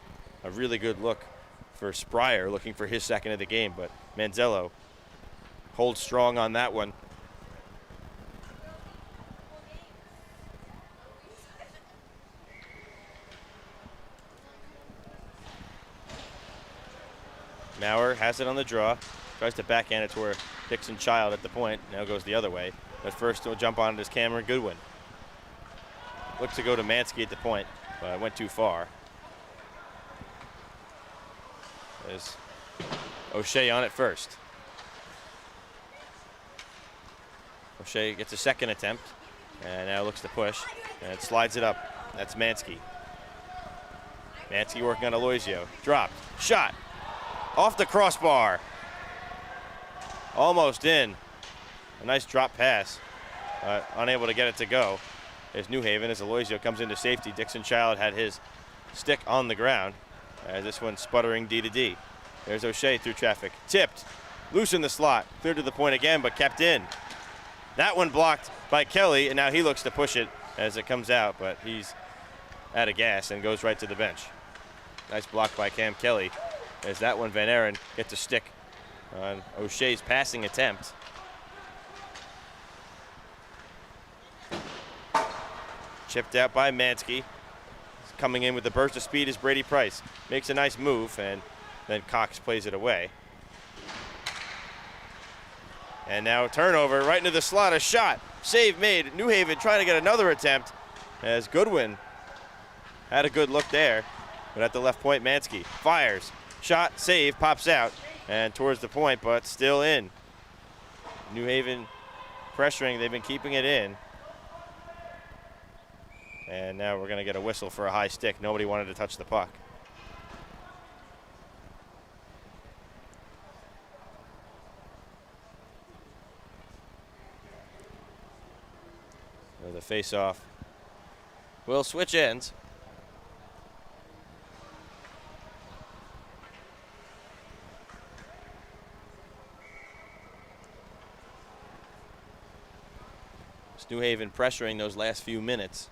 a really good look for Spryer, looking for his second of the game, but Manzello holds strong on that one. Maurer has it on the draw, tries to backhand it toward Dixon Child at the point. Now goes the other way, but first he'll jump on it is Cameron Goodwin. Looks to go to Mansky at the point, but went too far. There's O'Shea on it first. O'Shea gets a second attempt, and now looks to push, and slides it up. That's Mansky. Mansky working on Aloisio. Dropped. Shot. Off the crossbar. Almost in. A nice drop pass. Unable to get it to go. There's New Haven as Aloisio comes into safety. Dixon Child had his stick on the ground. This one's sputtering D to D. There's O'Shea through traffic. Tipped. Loose in the slot. Cleared to the point again, but kept in. That one blocked by Kelly, and now he looks to push it as it comes out, but he's out of gas and goes right to the bench. Nice block by Cam Kelly. As that one, Van Aaron gets a stick on O'Shea's passing attempt. Chipped out by Mansky. Coming in with the burst of speed is Brady Price. Makes a nice move, and then Cox plays it away. And now a turnover right into the slot. A shot. Save made. New Haven trying to get another attempt as Goodwin had a good look there. But at the left point, Mansky fires. Shot, save, pops out, and towards the point, but still in. New Haven pressuring. They've been keeping it in. And now we're going to get a whistle for a high stick. Nobody wanted to touch the puck. So the face-off will switch ends. It's New Haven pressuring those last few minutes.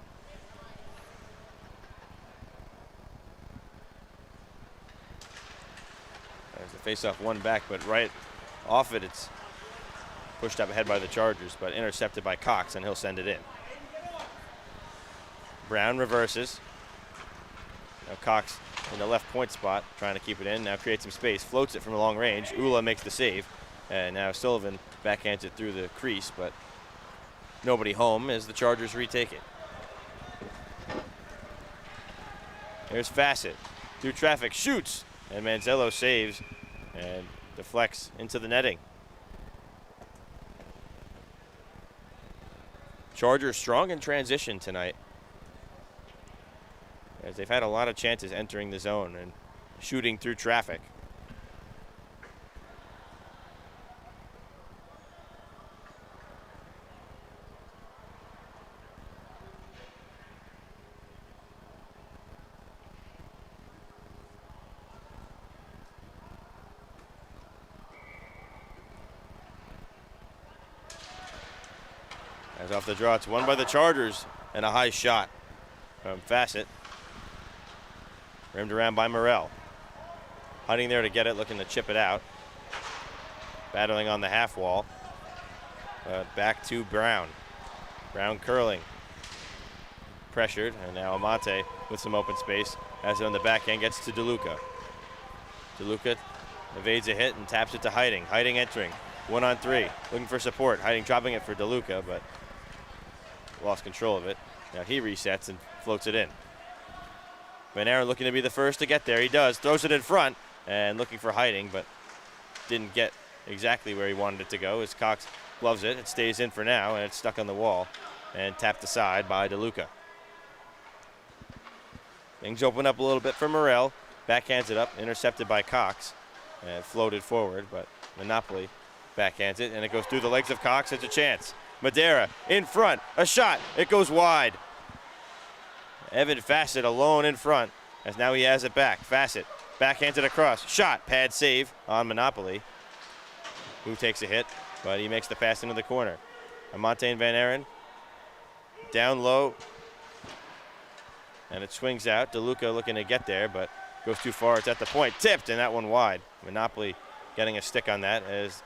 There's the face-off, one back, but right off it, it's pushed up ahead by the Chargers, but intercepted by Cox, and he'll send it in. Brown reverses. Now Cox in the left point spot, trying to keep it in. Now creates some space, floats it from a long range. Ula makes the save, and now Sullivan backhands it through the crease, but nobody home as the Chargers retake it. There's Fassett. Through traffic, shoots, and Manzello saves and deflects into the netting. Chargers strong in transition tonight, as they've had a lot of chances entering the zone and shooting through traffic. As off the draw, it's won by the Chargers, and a high shot from Fassett. Rimmed around by Morrell. Hunting there to get it, looking to chip it out. Battling on the half wall. Back to Brown. Brown curling. Pressured, and now Amante with some open space. Has it on the backhand, gets to DeLuca. DeLuca evades a hit and taps it to Hiding. Hiding entering. 1-on-3. Looking for support. Hiding dropping it for DeLuca, but lost control of it. Now he resets and floats it in. Van Aaron looking to be the first to get there. He does. Throws it in front and looking for Hiding, but didn't get exactly where he wanted it to go as Cox gloves it. It stays in for now, and it's stuck on the wall and tapped aside by DeLuca. Things open up a little bit for Morrell. backhands it up, intercepted by Cox, and floated forward, but Monopoly backhands it, and it goes through the legs of Cox. It's a chance. Madera in front, a shot, it goes wide. Evan Fassett alone in front, as now he has it back. Fassett backhands it across, shot, pad save on Monopoly, who takes a hit, but he makes the pass into the corner. Amante and Van Aaron down low, and it swings out. DeLuca looking to get there, but goes too far. It's at the point, tipped, and that one wide. Monopoly getting a stick on that as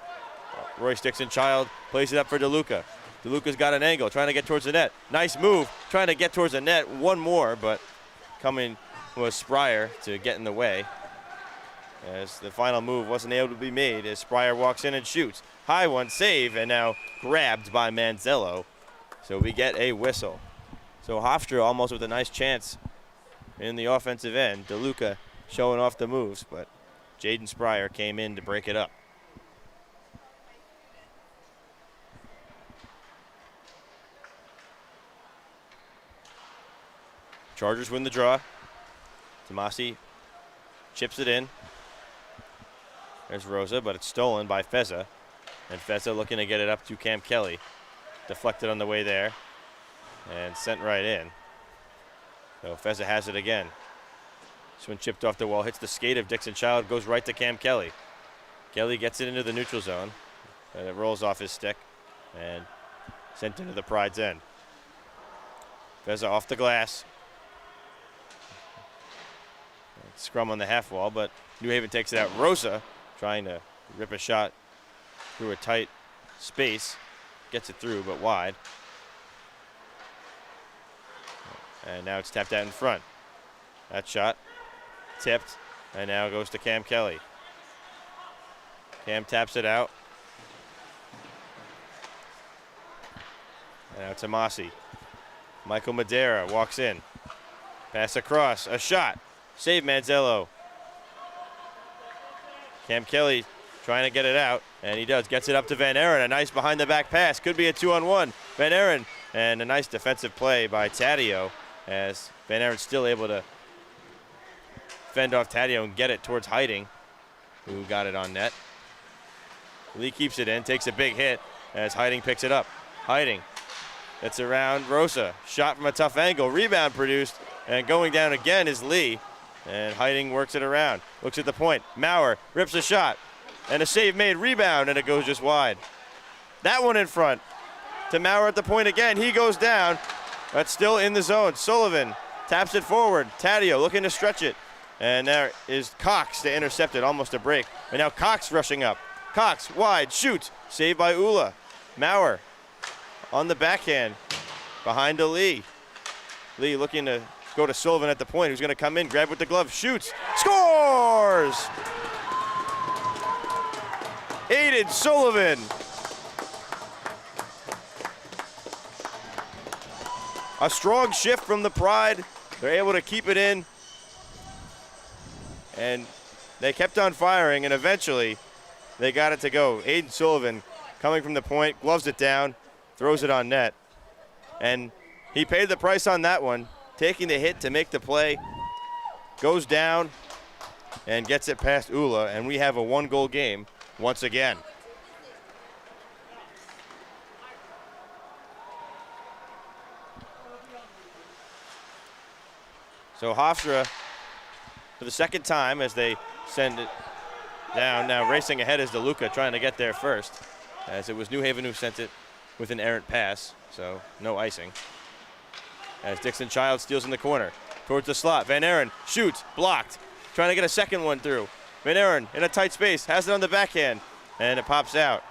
Royce Dixon-Child plays it up for DeLuca. DeLuca's got an angle, trying to get towards the net. Nice move, trying to get towards the net. One more, but coming was Spryer to get in the way, as the final move wasn't able to be made as Spryer walks in and shoots. High one, save, and now grabbed by Manzello. So we get a whistle. So Hofstra almost with a nice chance in the offensive end. DeLuca showing off the moves, but Jaden Spryer came in to break it up. Chargers win the draw. Tomasi chips it in. There's Rosa, but it's stolen by Feza. And Feza looking to get it up to Cam Kelly. Deflected on the way there and sent right in. So Feza has it again. This one chipped off the wall, hits the skate of Dixon-Child, goes right to Cam Kelly. Kelly gets it into the neutral zone, and it rolls off his stick and sent into the Pride's end. Feza off the glass. Scrum on the half wall, but New Haven takes it out. Rosa trying to rip a shot through a tight space. Gets it through, but wide. And now it's tapped out in front. That shot tipped, and now goes to Cam Kelly. Cam taps it out. And now Tomasi. Michael Madera walks in. Pass across, a shot. Save Manzello. Cam Kelly trying to get it out, and he does. Gets it up to Van Aaron. A nice behind-the-back pass. Could be a 2-on-1. Van Aaron, and a nice defensive play by Taddeo, as Van Aaron's still able to fend off Taddeo and get it towards Hiding, who got it on net. Lee keeps it in, takes a big hit, as Hiding picks it up. Hiding, it's around Rosa. Shot from a tough angle. Rebound produced, and going down again is Lee. And Hiding works it around. Looks at the point. Maurer rips a shot. And a save made. Rebound, and it goes just wide. That one in front. To Maurer at the point again. He goes down. That's still in the zone. Sullivan taps it forward. Taddeo looking to stretch it. And there is Cox to intercept it. Almost a break. And now Cox rushing up. Cox wide. Shoots. Saved by Ula. Maurer on the backhand. Behind to Lee. Lee looking to go to Sullivan at the point, who's going to come in, grab with the glove, shoots, scores! Aiden Sullivan. A strong shift from the Pride. They're able to keep it in. And they kept on firing, and eventually they got it to go. Aiden Sullivan coming from the point, gloves it down, throws it on net. And he paid the price on that one. Taking the hit to make the play, goes down and gets it past Ula, and we have a one-goal game once again. So Hofstra, for the second time, as they send it down, now racing ahead is DeLuca trying to get there first, as it was New Haven who sent it with an errant pass, so no icing. As Dixon-Child steals in the corner, towards the slot. Van Aaron shoots, blocked, trying to get a second one through. Van Aaron in a tight space, has it on the backhand, and it pops out.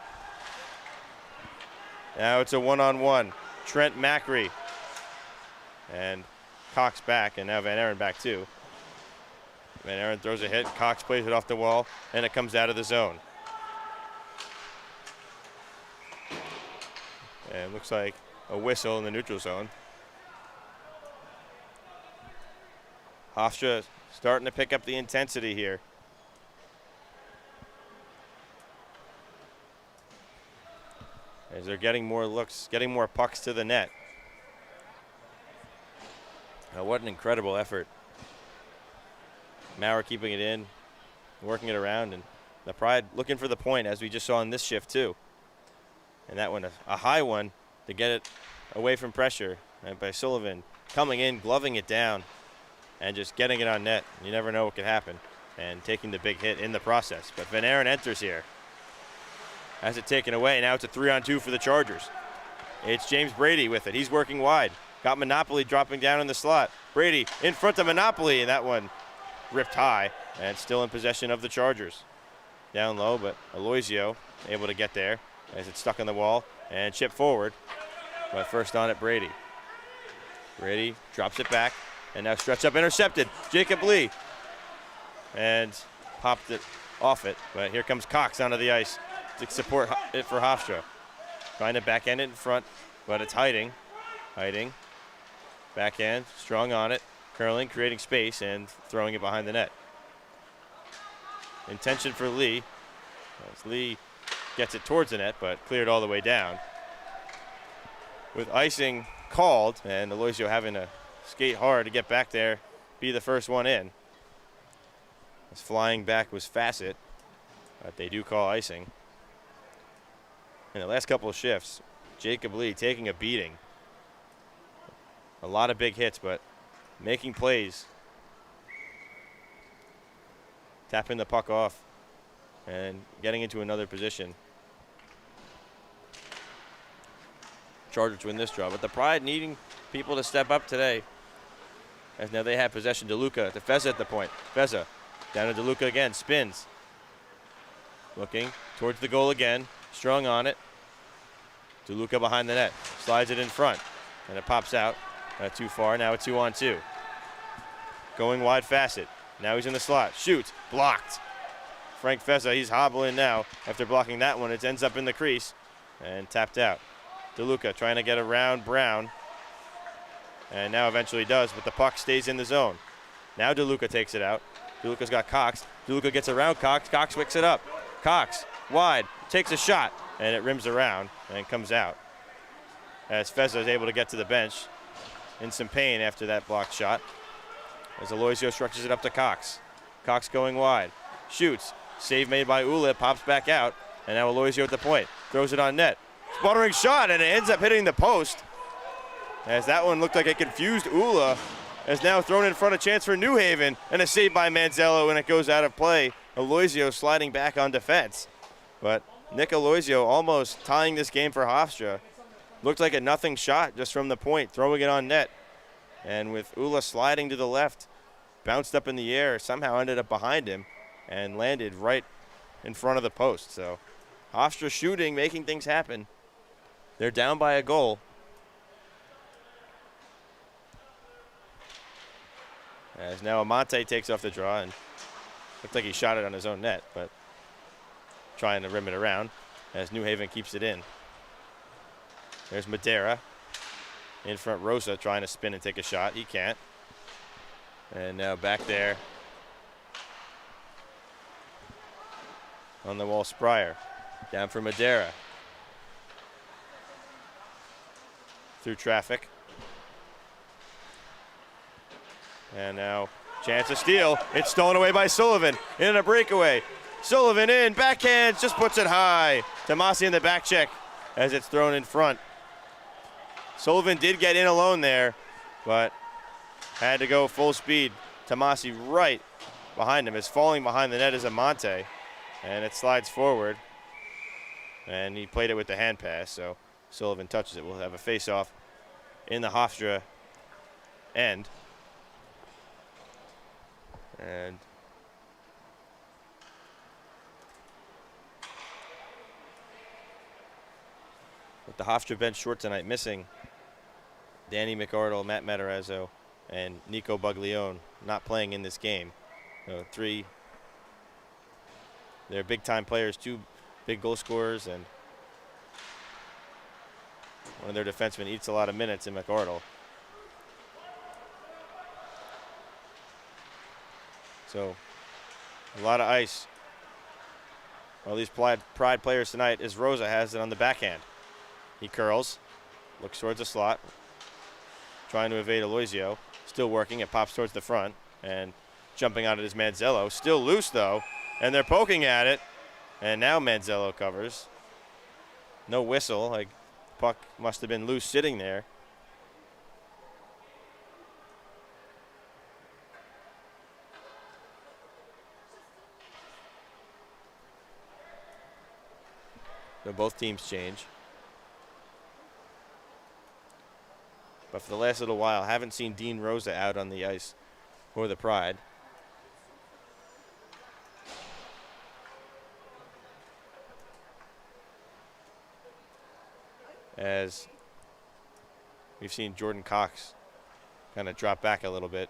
Now it's a one-on-one. Trent Macri. And Cox back, and now Van Aaron back too. Van Aaron throws a hit, Cox plays it off the wall, and it comes out of the zone. And looks like a whistle in the neutral zone. Hofstra starting to pick up the intensity here. As they're getting more looks, getting more pucks to the net. Now what an incredible effort Maurer keeping it in, working it around, and the Pride looking for the point, as we just saw in this shift too. And that one, a high one to get it away from pressure, and by Sullivan coming in, gloving it down, and just getting it on net. You never know what could happen, and taking the big hit in the process. But Van Aaron enters here. Has it taken away. Now it's a 3-on-2 for the Chargers. It's James Brady with it. He's working wide. Got Monopoly dropping down in the slot. Brady in front of Monopoly, and that one ripped high, and still in possession of the Chargers. Down low, but Aloisio able to get there as it's stuck on the wall and chip forward. But first on it, Brady. Brady drops it back, and now stretch up intercepted. Jacob Lee. And popped it off it, but here comes Cox onto the ice to support it for Hofstra. Trying to backhand it in front, but it's hiding. Backhand, strong on it, curling, creating space, and throwing it behind the net. Intention for Lee, as Lee gets it towards the net, but cleared all the way down. With icing called, and Aloisio having to skate hard to get back there, be the first one in. As flying back was Facet, but they do call icing. In the last couple of shifts, Jacob Lee taking a beating. A lot of big hits, but making plays. Tapping the puck off and getting into another position. Chargers win this draw, but the Pride needing people to step up today, as now they have possession. DeLuca to Feza at the point. Feza down to DeLuca again, spins. Looking towards the goal again, strong on it. DeLuca behind the net, slides it in front, and it pops out. Too far, now a 2-on-2. Going wide, Facet. Now he's in the slot, shoots, blocked. Frank Feza, he's hobbling now. After blocking that one, it ends up in the crease and tapped out. DeLuca trying to get around Brown, and now eventually does, but the puck stays in the zone. Now DeLuca takes it out. DeLuca's got Cox. DeLuca gets around Cox. Cox wicks it up. Cox, wide, takes a shot, and it rims around and comes out. As Feza is able to get to the bench in some pain after that blocked shot. As Aloisio stretches it up to Cox. Cox going wide. Shoots. Save made by Ula. Pops back out. And now Aloisio at the point. Throws it on net. Sputtering shot, and it ends up hitting the post. As that one looked like it confused Ula. As now thrown in front, a chance for New Haven. And a save by Manzello, and it goes out of play. Aloisio sliding back on defense. But Nick Aloisio almost tying this game for Hofstra. Looked like a nothing shot just from the point, throwing it on net. And with Ula sliding to the left, bounced up in the air, somehow ended up behind him and landed right in front of the post. So Hofstra shooting, making things happen. They're down by a goal. As now Amante takes off the draw, and looked like he shot it on his own net, but trying to rim it around as New Haven keeps it in. There's Madera. In front, Rosa trying to spin and take a shot. He can't. And now back there on the wall, Spryer. Down for Madera. Through traffic. And now chance of steal. It's stolen away by Sullivan in a breakaway. Sullivan in, backhand, just puts it high. Tomasi in the back check as it's thrown in front. Sullivan did get in alone there, but had to go full speed. Tomasi right behind him. Is falling behind the net is Amante, and it slides forward. And he played it with the hand pass, so Sullivan touches it. We'll have a face-off in the Hofstra end. And with the Hofstra bench short tonight, missing Danny McArdle, Matt Matarazzo, and Nico Buglione not playing in this game. So three, they're big-time players, two big goal scorers, and one of their defensemen eats a lot of minutes in McArdle. So a lot of ice. Well, these Pride players tonight is Rosa has it on the backhand. He curls, looks towards the slot, trying to evade Aloisio. Still working, it pops towards the front, and jumping on it is Manzello. Still loose, though, and they're poking at it. And now Manzello covers. No whistle. Like, puck must have been loose sitting there. So both teams change. But for the last little while, haven't seen Dean Rosa out on the ice for the Pride. As we've seen Jordan Cox kind of drop back a little bit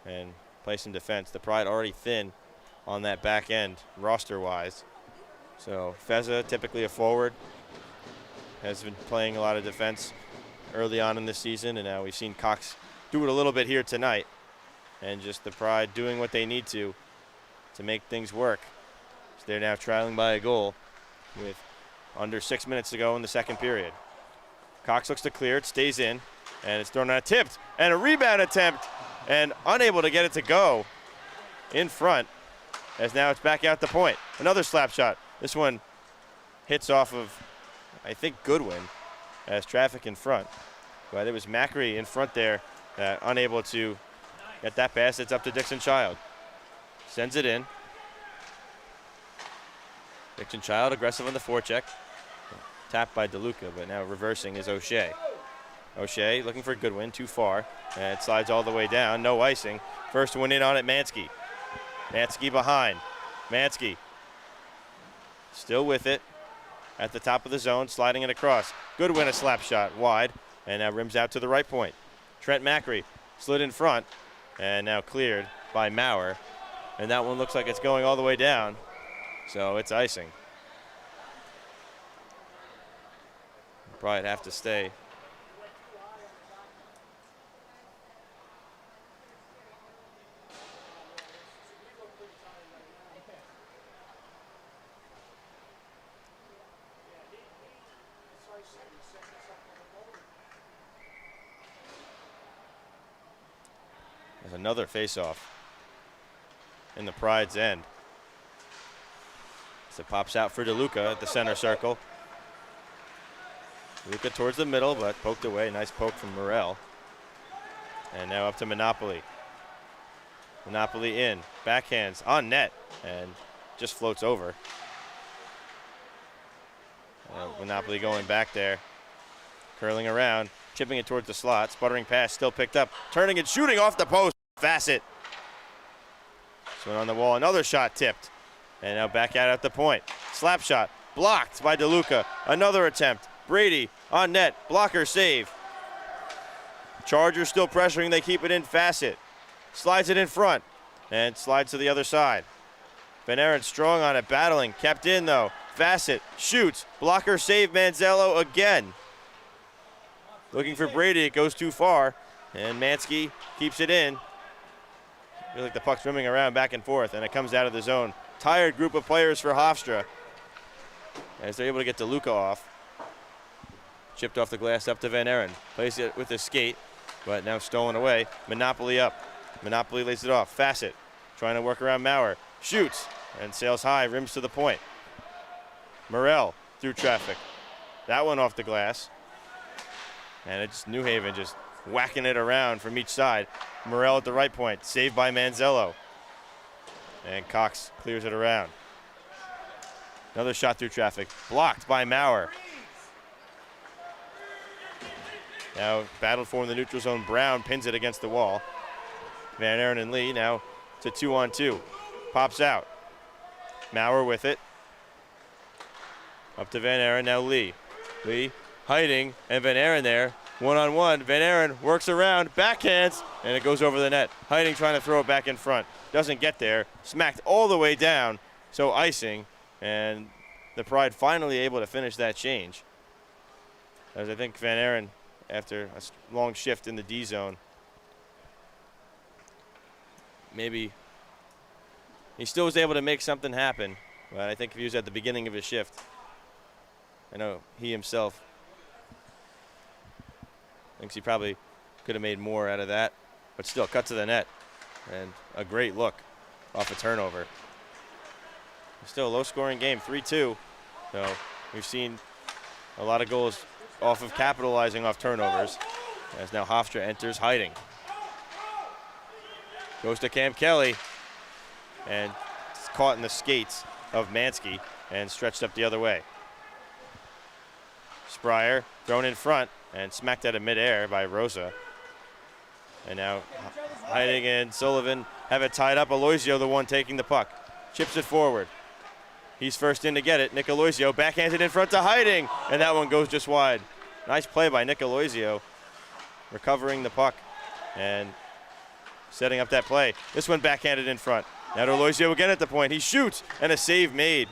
and play some defense. The Pride already thin on that back end roster-wise. So Feza, typically a forward, has been playing a lot of defense early on in this season, and now we've seen Cox do it a little bit here tonight. And just the Pride doing what they need to make things work. So they're now trailing by a goal with under 6 minutes to go in the second period. Cox looks to clear it, stays in, and it's thrown out, tipped, and a rebound attempt, and unable to get it to go in front, as now it's back out the point. Another slap shot. This one hits off of, I think, Goodwin, as traffic in front. But it was Macri in front there, unable to get that pass. It's up to Dixon Child. Sends it in. Dixon Child aggressive on the forecheck. Tapped by DeLuca, but now reversing is O'Shea. O'Shea looking for Goodwin, too far. And it slides all the way down, no icing. First one in on it, Mansky. Mansky behind. Mansky still with it at the top of the zone, sliding it across. Goodwin a slap shot wide, and now rims out to the right point. Trent Macri slid in front, and now cleared by Maurer. And that one looks like it's going all the way down, so it's icing. Probably have to stay. There's another face-off in the Pride's end. So it pops out for DeLuca at the center circle. Luca towards the middle, but poked away. Nice poke from Morel. And now up to Monopoly. Monopoly in. Backhands on net. And just floats over. Monopoly going back there. Curling around. Chipping it towards the slot. Sputtering pass. Still picked up. Turning and shooting off the post. Fassett. Swing on the wall. Another shot tipped. And now back out at the point. Slap shot. Blocked by DeLuca. Another attempt. Brady on net, blocker save. Chargers still pressuring, they keep it in. Fassett slides it in front and slides to the other side. Van Aaron strong on it, battling, kept in though. Fassett shoots, blocker save, Manzello again. Looking for Brady, it goes too far, and Mansky keeps it in. Feels like the puck's swimming around back and forth, and it comes out of the zone. Tired group of players for Hofstra, as they're able to get DeLuca off. Chipped off the glass up to Van Aaron. Plays it with his skate, but now stolen away. Monopoly up. Monopoly lays it off. Fassett trying to work around Maurer. Shoots and sails high, rims to the point. Morel through traffic. That one off the glass. And it's New Haven just whacking it around from each side. Morel at the right point. Saved by Manzello. And Cox clears it around. Another shot through traffic. Blocked by Maurer. Now battled for in the neutral zone. Brown pins it against the wall. Van Aaron and Lee now to 2-on-2. Pops out. Maurer with it. Up to Van Aaron, now Lee. Lee hiding, and Van Aaron there. One-on-one, Van Aaron works around, backhands, and it goes over the net. Hiding trying to throw it back in front. Doesn't get there. Smacked all the way down, so icing. And the Pride finally able to finish that change. As I think Van Aaron, after a long shift in the D zone, maybe he still was able to make something happen, but I think if he was at the beginning of his shift, I know he himself thinks he probably could have made more out of that, but still cut to the net. And a great look off a turnover. Still a low-scoring game, 3-2. So we've seen a lot of goals off of capitalizing off turnovers. As now Hofstra enters hiding. Goes to Cam Kelly. And it's caught in the skates of Mansky and stretched up the other way. Spryer thrown in front and smacked out of midair by Rosa. And now hiding and Sullivan have it tied up. Aloisio the one taking the puck. Chips it forward. He's first in to get it. Nick Aloisio backhanded in front to Hiding, and that one goes just wide. Nice play by Nick Aloisio, recovering the puck and setting up that play. This one backhanded in front. Now to Aloisio again at the point. He shoots, and a save made.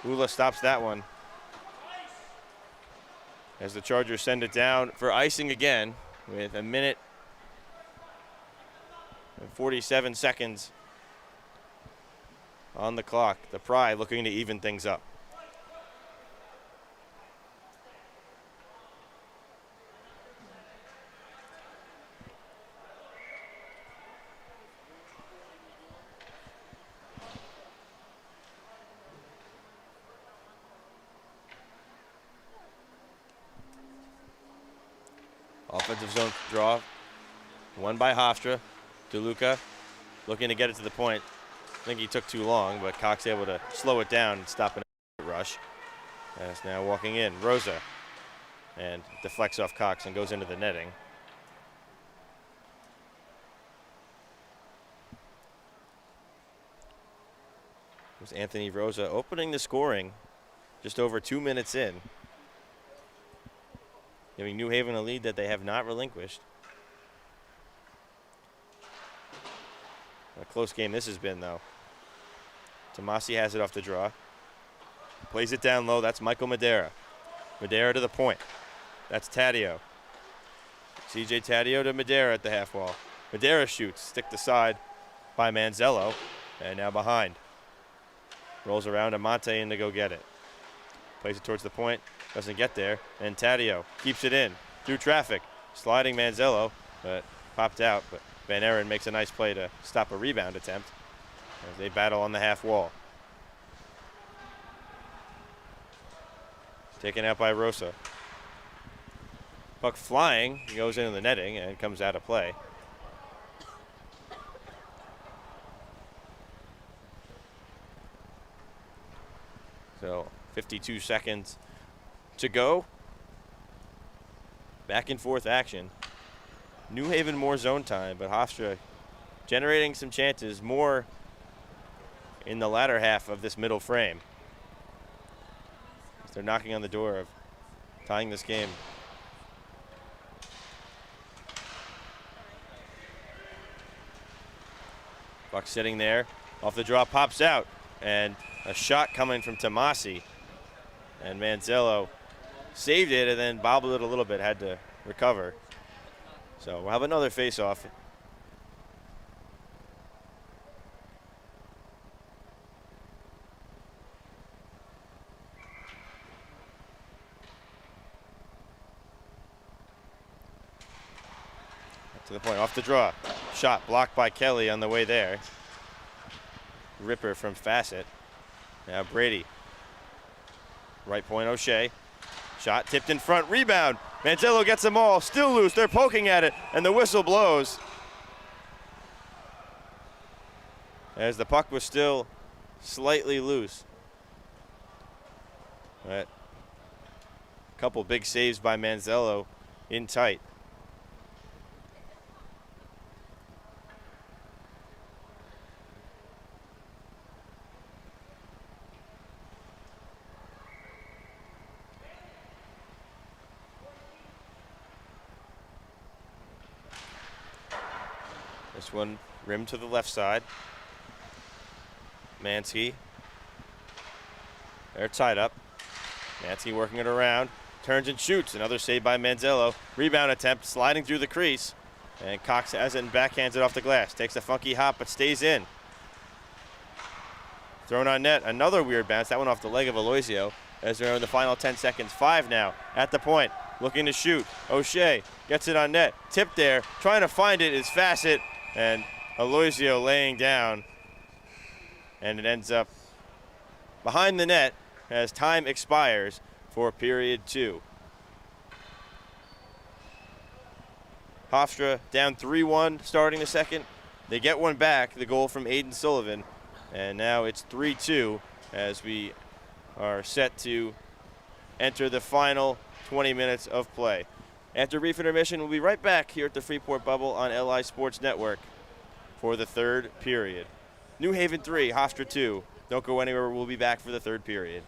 Ula stops that one. As the Chargers send it down for icing again with a minute and 47 seconds on the clock. The Pride looking to even things up. Offensive zone draw, won by Hofstra. DeLuca looking to get it to the point. I think he took too long, but Cox able to slow it down and stop an rush. And it's now walking in, Rosa, and deflects off Cox and goes into the netting. It was Anthony Rosa opening the scoring just over 2 minutes in, giving New Haven a lead that they have not relinquished. A close game this has been, though. Tomasi has it off the draw. Plays it down low. That's Michael Madera. Madera to the point. That's Taddeo. CJ Taddeo to Madera at the half wall. Madera shoots. Stick to side by Manzello. And now behind. Rolls around to Monte in to go get it. Plays it towards the point. Doesn't get there. And Taddeo keeps it in through traffic. Sliding Manzello, but popped out. But Van Aaron makes a nice play to stop a rebound attempt as they battle on the half wall. Taken out by Rosa. Puck flying, goes into the netting and comes out of play. So 52 seconds to go. Back and forth action. New Haven more zone time, but Hofstra generating some chances more in the latter half of this middle frame. They're knocking on the door of tying this game. Puck sitting there, off the draw, pops out, and a shot coming from Tomasi. And Manzello saved it and then bobbled it a little bit, had to recover. So we'll have another face-off. To the point, off the draw. Shot blocked by Kelly on the way there. Ripper from Fassett. Now Brady. Right point, O'Shea. Shot tipped in front, rebound. Manzello gets them all, still loose. They're poking at it, and the whistle blows. As the puck was still slightly loose. But a couple big saves by Manzello in tight. This one rimmed to the left side. Mansky. They're tied up. Mansky working it around. Turns and shoots. Another save by Manzello. Rebound attempt sliding through the crease. And Cox has it and backhands it off the glass. Takes a funky hop but stays in. Thrown on net. Another weird bounce. That one off the leg of Aloisio as they're in the final 10 seconds. 5 now at the point. looking to shoot. O'Shea gets it on net. Tip there. Trying to find it is Fassett. And Aloisio laying down. And it ends up behind the net as time expires for period 2. Hofstra down 3-1 starting the second. They get one back, the goal from Aiden Sullivan. And now it's 3-2 as we are set to enter the final 20 minutes of play. After brief intermission, we'll be right back here at the Freeport Bubble on LI Sports Network for the third period. New Haven 3, Hofstra 2. Don't go anywhere. We'll be back for the third period.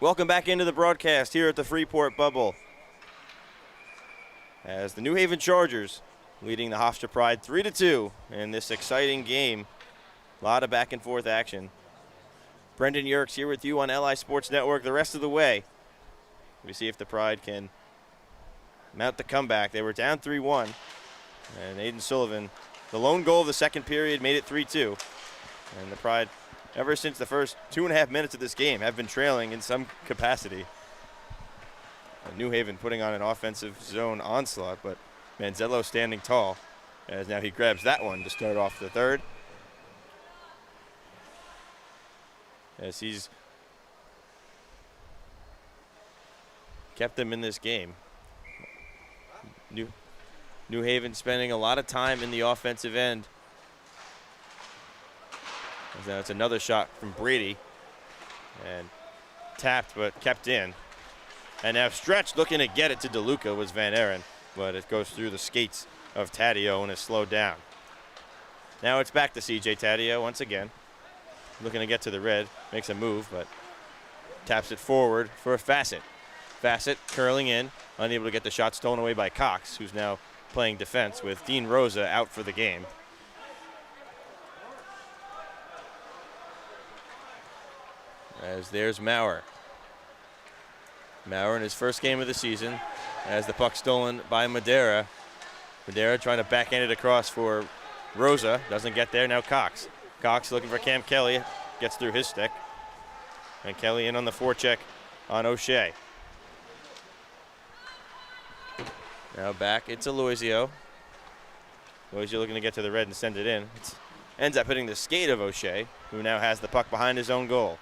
Welcome back into the broadcast here at the Freeport Bubble, as the New Haven Chargers leading the Hofstra Pride 3-2 in this exciting game. A lot of back and forth action. Brendan Yerkes here with you on LI Sports Network the rest of the way. We see if the Pride can mount the comeback. They were down 3-1, and Aiden Sullivan, the lone goal of the second period, made it 3-2. And the Pride, ever since the first 2.5 minutes of this game, have been trailing in some capacity. And New Haven putting on an offensive zone onslaught, but Manzello standing tall, as now he grabs that one to start off the third. As he's kept them in this game. New Haven spending a lot of time in the offensive end. Now it's another shot from Brady, and tapped but kept in. And now stretched, looking to get it to DeLuca was Van Aren, but it goes through the skates of Taddeo and is slowed down. Now it's back to CJ Taddeo once again, looking to get to the red, makes a move, but taps it forward for Fassett. Fassett curling in, unable to get the shot stolen away by Cox, who's now playing defense with Dean Rosa out for the game. As there's Maurer. Maurer in his first game of the season, as the puck stolen by Madera. Madera trying to backhand it across for Rosa, doesn't get there, now Cox. Cox looking for Cam Kelly, gets through his stick. And Kelly in on the forecheck on O'Shea. Now back, it's Aloisio. Aloisio looking to get to the red and send it in. It ends up hitting the skate of O'Shea, who now has the puck behind his own goal.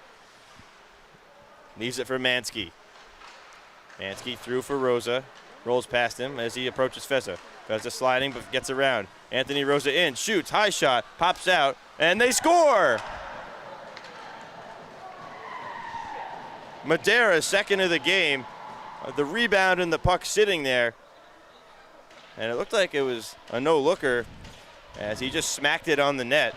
Leaves it for Mansky. Mansky through for Rosa. Rolls past him as he approaches Feza. Feza sliding but gets around. Anthony Rosa in, shoots, high shot, pops out, and they score! Madera, second of the game. The rebound and the puck sitting there. And it looked like it was a no-looker as he just smacked it on the net.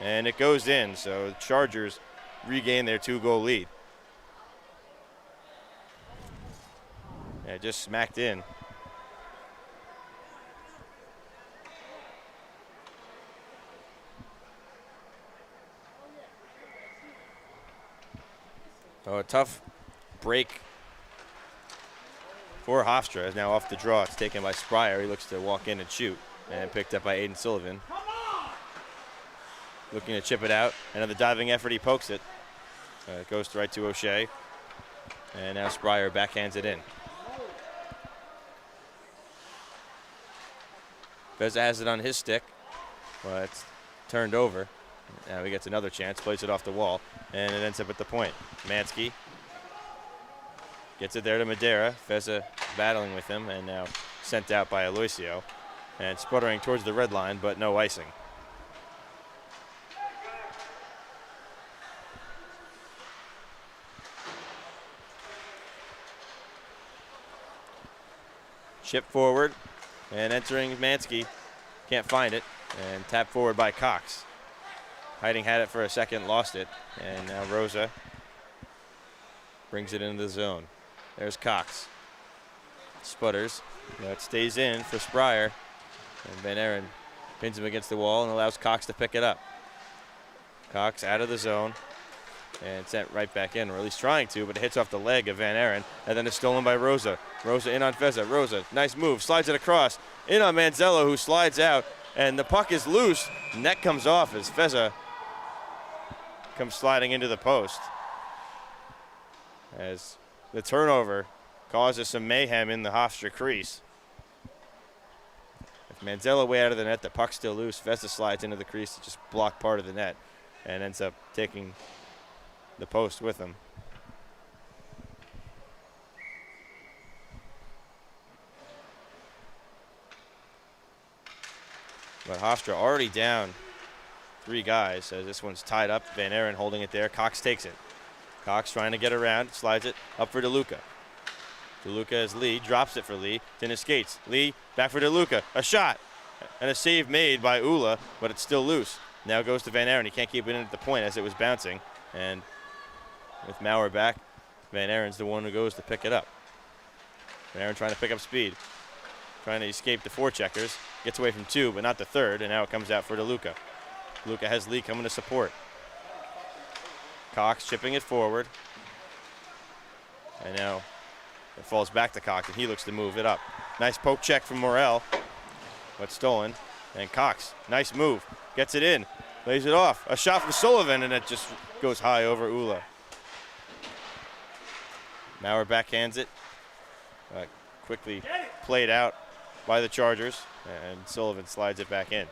And it goes in, so the Chargers regain their 2-goal lead. Yeah, just smacked in. Oh, a tough break for Hofstra is now off the draw. It's taken by Spryer. He looks to walk in and shoot, and picked up by Aiden Sullivan. Looking to chip it out. Another diving effort. He pokes it. It goes right to O'Shea. And now Spryer backhands it in. Feza has it on his stick. Well, it's turned over. Now he gets another chance. Plays it off the wall. And it ends up at the point. Mansky gets it there to Madera. Feza battling with him and now sent out by Aloisio. And sputtering towards the red line, but no icing. Chip forward, and entering Mansky. Can't find it, and tapped forward by Cox. Hiding had it for a second, lost it, and now Rosa brings it into the zone. There's Cox. Sputters. Now it stays in for Spryer, and Van Aren pins him against the wall and allows Cox to pick it up. Cox out of the zone and sent right back in, or at least trying to, but it hits off the leg of Van Aren, and then it's stolen by Rosa. Rosa in on Feza. Rosa, nice move, slides it across, in on Manzello, who slides out, and the puck is loose. Net comes off as Feza comes sliding into the post. As the turnover causes some mayhem in the Hofstra crease. With Manzello way out of the net, the puck's still loose. Feza slides into the crease to just block part of the net and ends up taking the post with him. But Hofstra already down 3 guys as this one's tied up. Van Aren holding it there. Cox takes it. Cox trying to get around, slides it up for DeLuca. DeLuca as Lee, drops it for Lee, then his skates. Lee, back for DeLuca, a shot, and a save made by Ula, but it's still loose. Now goes to Van Aren, he can't keep it in at the point as it was bouncing, and with Maurer back. Van Aren's the one who goes to pick it up. Van Aren trying to pick up speed. Trying to escape the forecheckers. Gets away from two, but not the third, and now it comes out for DeLuca. DeLuca has Lee coming to support. Cox chipping it forward. And now it falls back to Cox, and he looks to move it up. Nice poke check from Morel, but stolen. And Cox, nice move. Gets it in, lays it off. A shot from Sullivan, and it just goes high over Ula. Maurer backhands it. Quickly played out by the Chargers, and Sullivan slides it back in.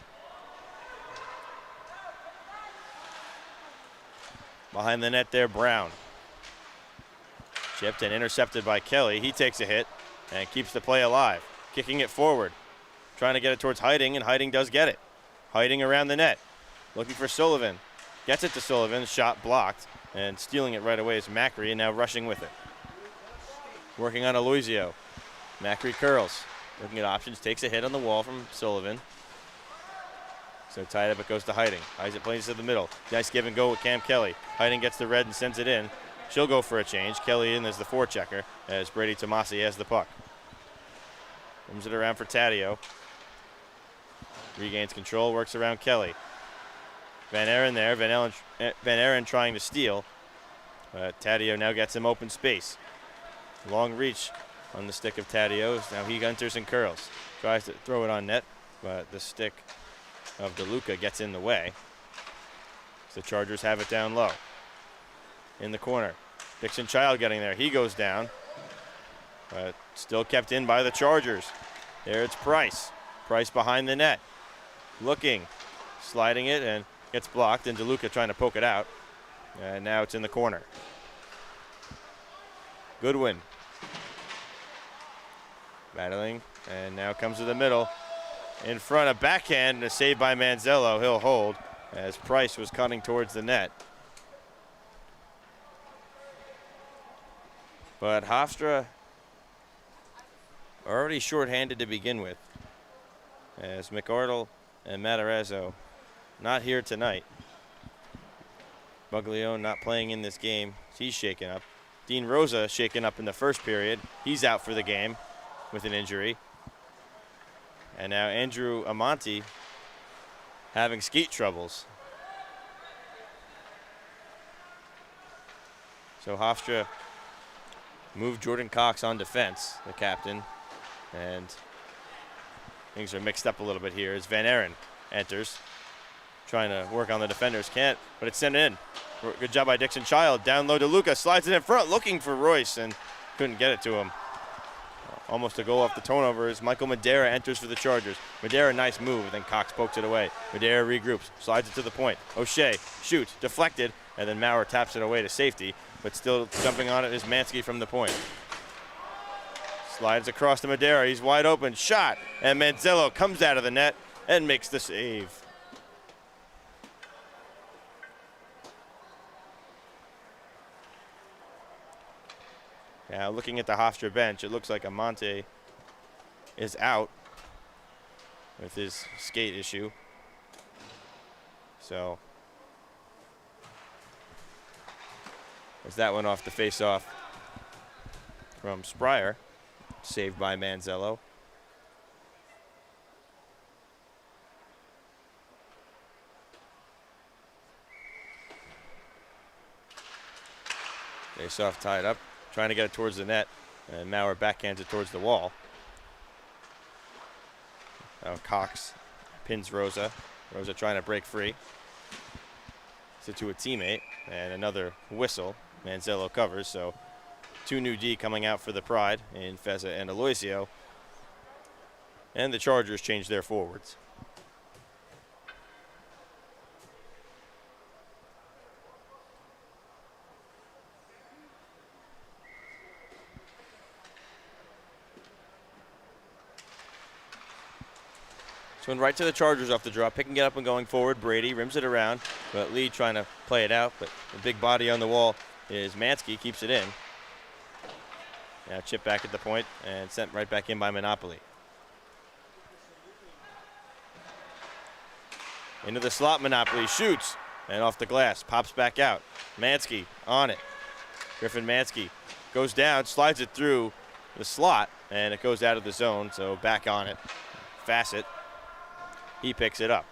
Behind the net there, Brown. Chipped and intercepted by Kelly. He takes a hit and keeps the play alive. Kicking it forward. Trying to get it towards Heiting, and Heiting does get it. Heiting around the net. Looking for Sullivan. Gets it to Sullivan. Shot blocked. And stealing it right away is Macri, and now rushing with it. Working on Aloisio. Macri curls. Looking at options. Takes a hit on the wall from Sullivan. So tied up, it goes to Heiting. Isaac plays to the middle. Nice give and go with Cam Kelly. Heiting gets the red and sends it in. She'll go for a change. Kelly in as the forechecker as Brady Tomasi has the puck. Moves it around for Taddeo. Regains control, works around Kelly. Van Aren there. Van Aren trying to steal. Taddeo now gets him open space. Long reach on the stick of Taddeo. Now he enters and curls. Tries to throw it on net, but the stick of DeLuca gets in the way. So the Chargers have it down low. In the corner. Dixon Child getting there. He goes down. But still kept in by the Chargers. There it's Price. Price behind the net. Looking. Sliding it and gets blocked. And DeLuca trying to poke it out. And now it's in the corner. Goodwin. Battling. And now comes to the middle. In front, a backhand. A save by Manzello. He'll hold as Price was cutting towards the net. But Hofstra already shorthanded to begin with, as McArdle and Matarazzo not here tonight. Buglione not playing in this game. He's shaken up. Dean Rosa shaken up in the first period. He's out for the game with an injury. And now Andrew Amonte having skate troubles. So Hofstra moved Jordan Cox on defense, the captain, and things are mixed up a little bit here as Van Aren enters, trying to work on the defenders. Can't, but it's sent in. Good job by Dixon Child. Down low to Luca, slides it in front, looking for Royce, and couldn't get it to him. Almost a goal off the turnover as Michael Madera enters for the Chargers. Madera, nice move, and then Cox pokes it away. Madera regroups, slides it to the point. O'Shea shoots, deflected, and then Maurer taps it away to safety, but still jumping on it is Mansky from the point. Slides across to Madera, he's wide open, shot, and Manzello comes out of the net and makes the save. Now looking at the Hofstra bench, it looks like Amonte is out with his skate issue. So as that one off the face-off from Spryer, saved by Manzello. Face-off tied up. Trying to get it towards the net, and Maurer backhands it towards the wall. Now Cox pins Rosa. Rosa trying to break free. So to a teammate, and another whistle. Manzello covers, so two new D coming out for the Pride in Feza and Aloisio. And the Chargers change their forwards. Went right to the Chargers off the draw, picking it up and going forward. Brady rims it around, but Lee trying to play it out, but the big body on the wall is Mansky, keeps it in. Now chip back at the point and sent right back in by Monopoly. Into the slot, Monopoly shoots, and off the glass, pops back out. Mansky on it, Griffin Mansky goes down, slides it through the slot, and it goes out of the zone, so back on it. Fassett, he picks it up.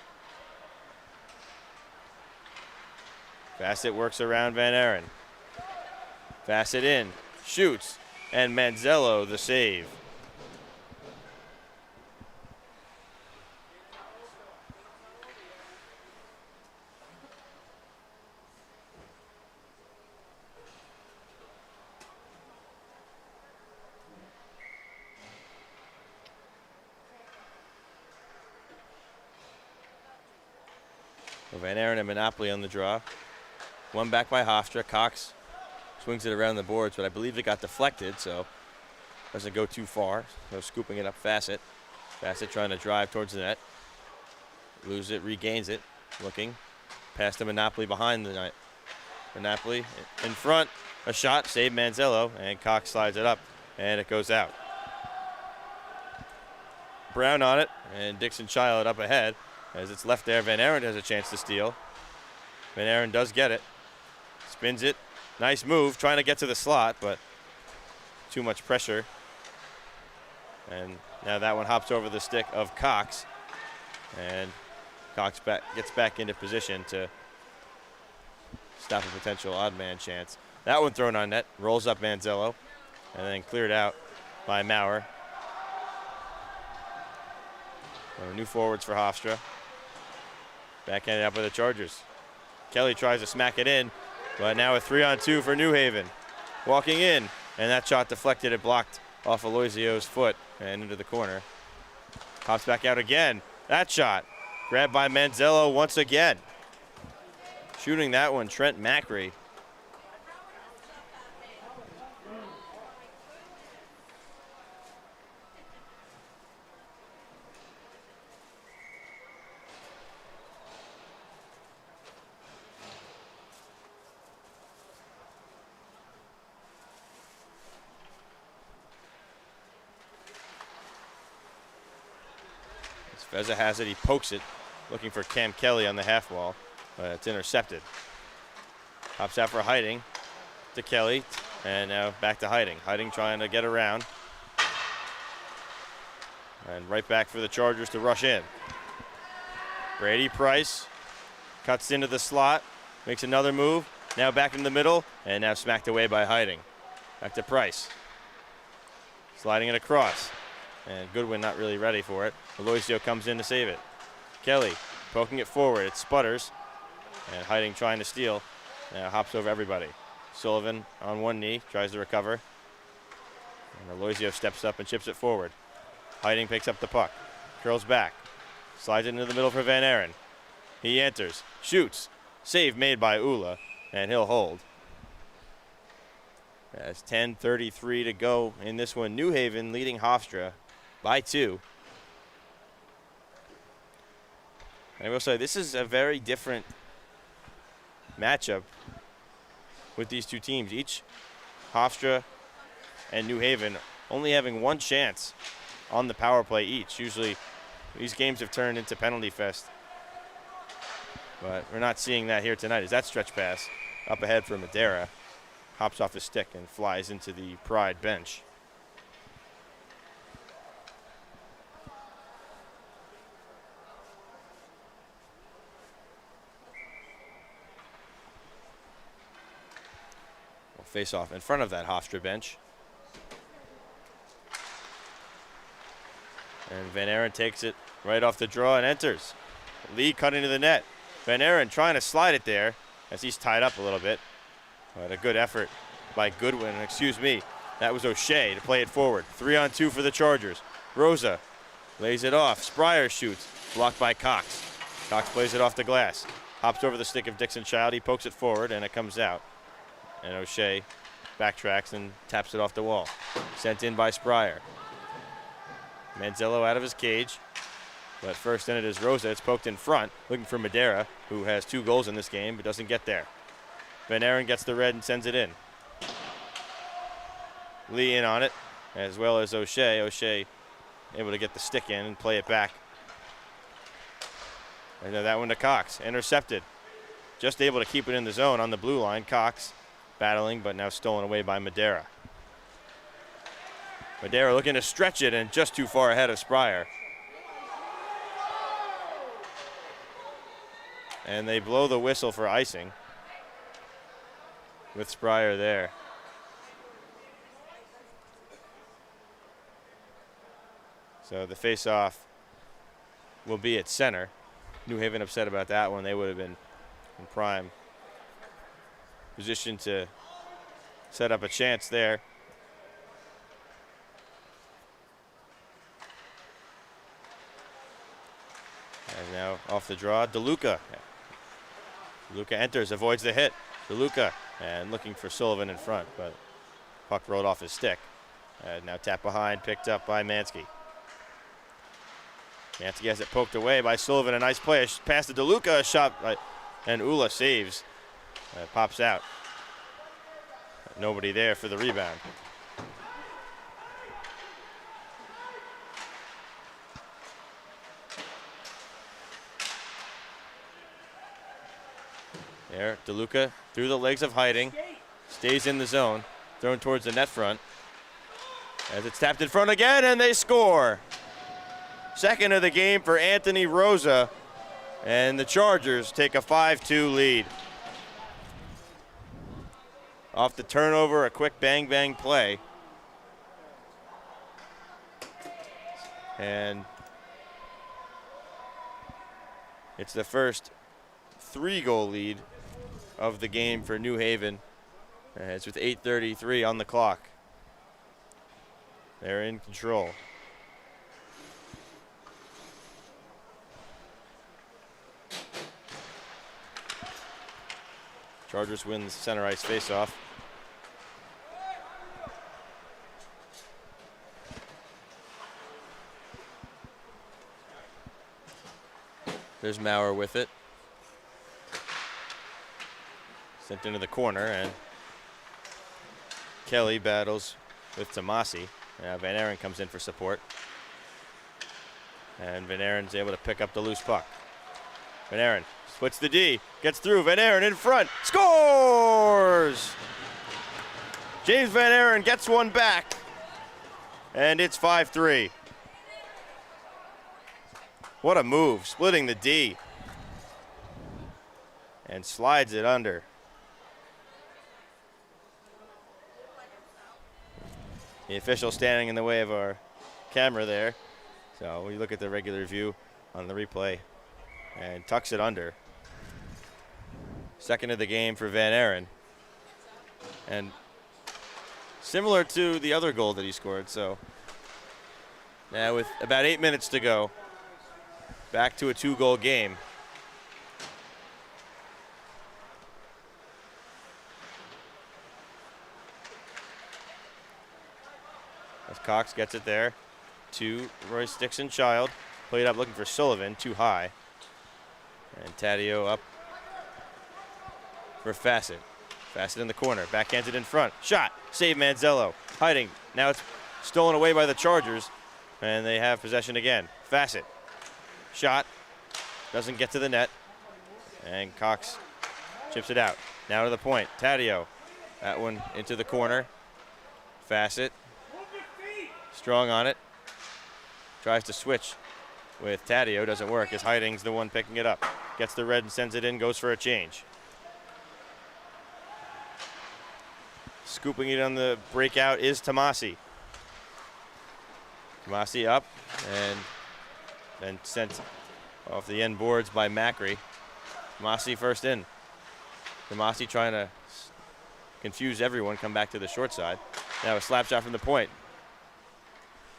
Fassett works around Van Aren. Fassett in, shoots, and Manzello the save. Van Aren and Monopoly on the draw. One back by Hofstra. Cox swings it around the boards, but I believe it got deflected, so doesn't go too far. So scooping it up Fassett. Fassett trying to drive towards the net. Loses it, regains it. Looking. Past the Monopoly behind the net. Monopoly in front. A shot, save Manzello, and Cox slides it up, and it goes out. Brown on it, and Dixon Child up ahead. As it's left there, Van Aren has a chance to steal. Van Aren does get it. Spins it. Nice move, trying to get to the slot, but too much pressure. And now that one hops over the stick of Cox. And Cox gets back into position to stop a potential odd man chance. That one thrown on net, rolls up Manzello, and then cleared out by Maurer. New forwards for Hofstra. Backhanded up by the Chargers. Kelly tries to smack it in, but now a 3-on-2 for New Haven. Walking in, and that shot deflected. It blocked off Aloisio's foot and into the corner. Pops back out again. That shot grabbed by Manzello once again. Shooting that one, Trent Macri. Feza has it, he pokes it, looking for Cam Kelly on the half wall, but it's intercepted. Pops out for Hiding to Kelly, and now back to Hiding. Hiding trying to get around. And right back for the Chargers to rush in. Brady Price cuts into the slot, makes another move, now back in the middle, and now smacked away by Hiding. Back to Price. Sliding it across. And Goodwin not really ready for it. Aloisio comes in to save it. Kelly poking it forward. It sputters. And Hiding trying to steal. Now hops over everybody. Sullivan on one knee, tries to recover. And Aloisio steps up and chips it forward. Hiding picks up the puck. Curls back. Slides it into the middle for Van Aren. He enters. Shoots. Save made by Ula. And he'll hold. As 10:33 to go in this one. New Haven leading Hofstra by 2. And I will say, this is a very different matchup with these two teams. Each, Hofstra and New Haven, only having one chance on the power play each. Usually, these games have turned into penalty fest. But we're not seeing that here tonight. As that stretch pass up ahead for Madera hops off his stick and flies into the Pride bench. Face off in front of that Hofstra bench. And Van Aren takes it right off the draw and enters. Lee cutting to the net. Van Aren trying to slide it there as he's tied up a little bit. But a good effort by Goodwin. Excuse me, that was O'Shea to play it forward. 3-on-2 for the Chargers. Rosa lays it off. Spryer shoots. Blocked by Cox. Cox plays it off the glass. Hops over the stick of Dixon Child. He pokes it forward and it comes out. And O'Shea backtracks and taps it off the wall. Sent in by Spryer. Manzello out of his cage. But first in it is Rosa. It's poked in front, looking for Madera, who has 2 goals in this game, but doesn't get there. Van Aren gets the red and sends it in. Lee in on it, as well as O'Shea. O'Shea able to get the stick in and play it back. And that one to Cox. Intercepted. Just able to keep it in the zone on the blue line. Cox battling, but now stolen away by Madera. Madera looking to stretch it and just too far ahead of Spryer. And they blow the whistle for icing with Spryer there. So the face-off will be at center. New Haven upset about that one. They would have been in prime position to set up a chance there. And now off the draw, DeLuca. DeLuca enters, avoids the hit. DeLuca, and looking for Sullivan in front, but puck rolled off his stick. Now tap behind, picked up by Mansky. Mansky has it poked away by Sullivan. A nice play. Pass to DeLuca, a shot, and Ula saves. Pops out. Nobody there for the rebound. There, DeLuca through the legs of Hiding. Stays in the zone. Thrown towards the net front. As it's tapped in front again, and they score. Second of the game for Anthony Rosa, and the Chargers take a 5-2 lead. Off the turnover, a quick bang-bang play. And it's the first 3-goal lead of the game for New Haven. It's with 8:33 on the clock. They're in control. Chargers wins center ice faceoff. There's Maurer with it. Sent into the corner, and Kelly battles with Tomasi. Now Van Aren comes in for support. And Van Aren's able to pick up the loose puck. Van Aren splits the D, gets through, Van Aren in front, scores! James Van Aren gets one back, and it's 5-3. What a move, splitting the D. And slides it under. The official standing in the way of our camera there. So we look at the regular view on the replay and tucks it under. Second of the game for Van Aren. And similar to the other goal that he scored. So now with about 8 minutes to go, back to a 2-goal game. As Cox gets it there to Royce Dixon-Child. Played up looking for Sullivan, too high. And Taddeo up for Fassett. Fassett in the corner, backhanded in front. Shot, save Manzello. Hiding, now it's stolen away by the Chargers. And they have possession again. Fassett, shot, doesn't get to the net. And Cox chips it out. Now to the point, Taddeo. That one into the corner. Fassett. Strong on it. Tries to switch with Taddeo. Doesn't work as Hiding's the one picking it up. Gets the red and sends it in. Goes for a change. Scooping it on the breakout is Tomasi. Tomasi up and then sent off the end boards by Macri. Tomasi first in. Tomasi trying to confuse everyone. Come back to the short side. Now a slap shot from the point.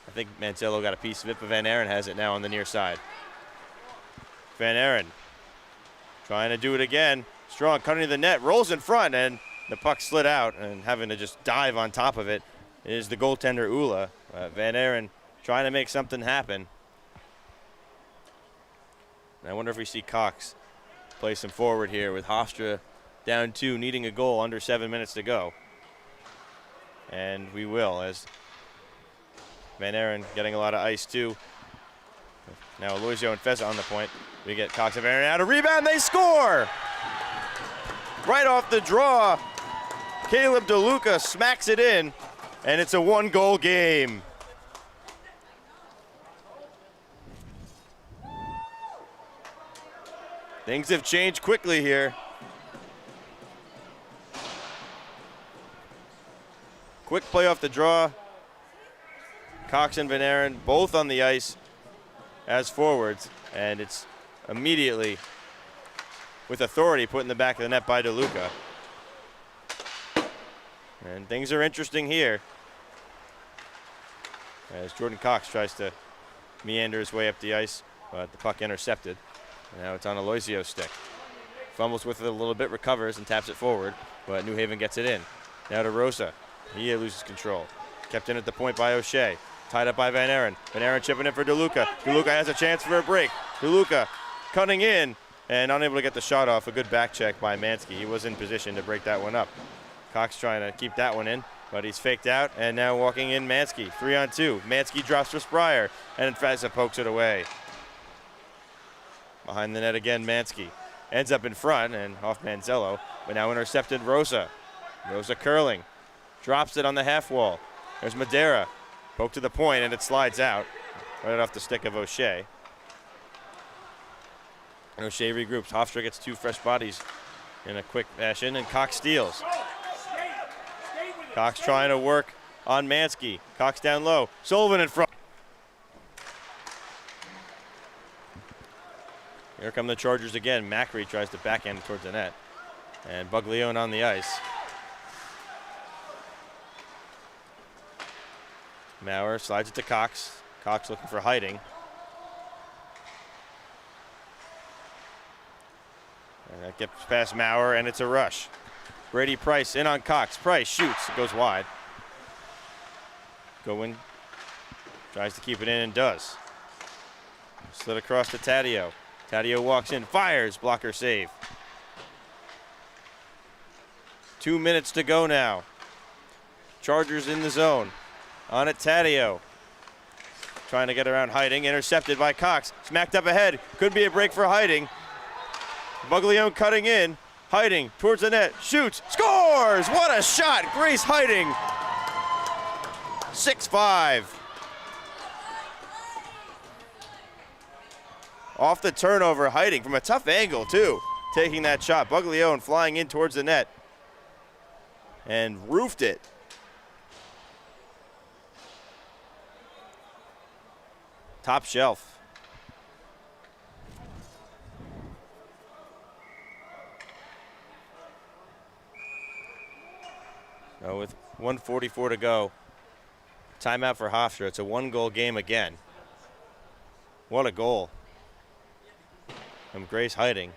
I think Manzello got a piece of it, but Van Aren has it now on the near side. Van Aren trying to do it again. Strong, cutting to the net, rolls in front, and the puck slid out, and having to just dive on top of it is the goaltender Ula. Van Aren trying to make something happen. And I wonder if we see Cox play some forward here with Hofstra down 2, needing a goal under 7 minutes to go. And we will, as Van Aren getting a lot of ice too. Now Aloisio and Feza on the point. We get Cox and Van Aren out. A rebound, they score! Right off the draw. Caleb DeLuca smacks it in, and it's a 1-goal game. Things have changed quickly here. Quick play off the draw. Cox and Van Aren both on the ice as forwards, and it's immediately with authority put in the back of the net by DeLuca. And things are interesting here as Jordan Cox tries to meander his way up the ice, but the puck intercepted. And now it's on Aloisio's stick. Fumbles with it a little bit, recovers, and taps it forward, but New Haven gets it in. Now to Rosa. He loses control. Kept in at the point by O'Shea. Tied up by Van Aren. Van Aren chipping in for DeLuca. DeLuca has a chance for a break. DeLuca cutting in and unable to get the shot off. A good back check by Mansky. He was in position to break that one up. Cox trying to keep that one in, but he's faked out, and now walking in Mansky. 3-on-2. Mansky drops for Spryer, and Feza pokes it away. Behind the net again, Mansky. Ends up in front, and off Manzello, but now intercepted Rosa. Rosa curling. Drops it on the half wall. There's Madera. Poke to the point, and it slides out. Right off the stick of O'Shea. And O'Shea regroups. Hofstra gets 2 fresh bodies in a quick fashion, and Cox steals. Cox trying to work on Mansky. Cox down low. Sullivan in front. Here come the Chargers again. Macri tries to backhand towards the net. And Buglione on the ice. Maurer slides it to Cox. Cox looking for hiding. And that gets past Maurer, and it's a rush. Brady Price in on Cox. Price shoots. It goes wide. Goin tries to keep it in and does. Slid across to Taddeo. Taddeo walks in, fires, blocker save. 2 minutes to go now. Chargers in the zone. On it, Taddeo. Trying to get around Hiding, intercepted by Cox. Smacked up ahead, could be a break for Hiding. Buglione cutting in. Hiding towards the net, shoots, scores! What a shot, Grace Hiding. 6-5. Off the turnover, Hiding from a tough angle too, taking that shot. Buglione flying in towards the net and roofed it. Top shelf. So with 1:44 to go, timeout for Hofstra. It's a 1-goal game again. What a goal from Grace Hiding.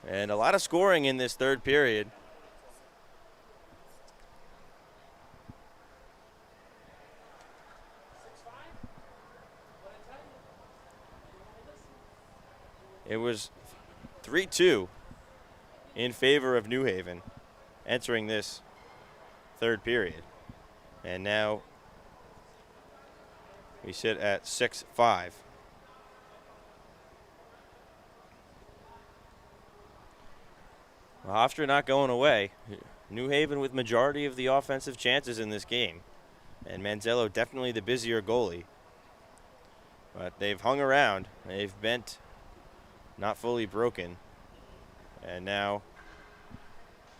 And a lot of scoring in this third period. It was 3-2 in favor of New Haven entering this third period. And now we sit at 6-5. Hofstra not going away. New Haven with majority of the offensive chances in this game. And Manzello definitely the busier goalie. But they've hung around. They've bent, not fully broken. And now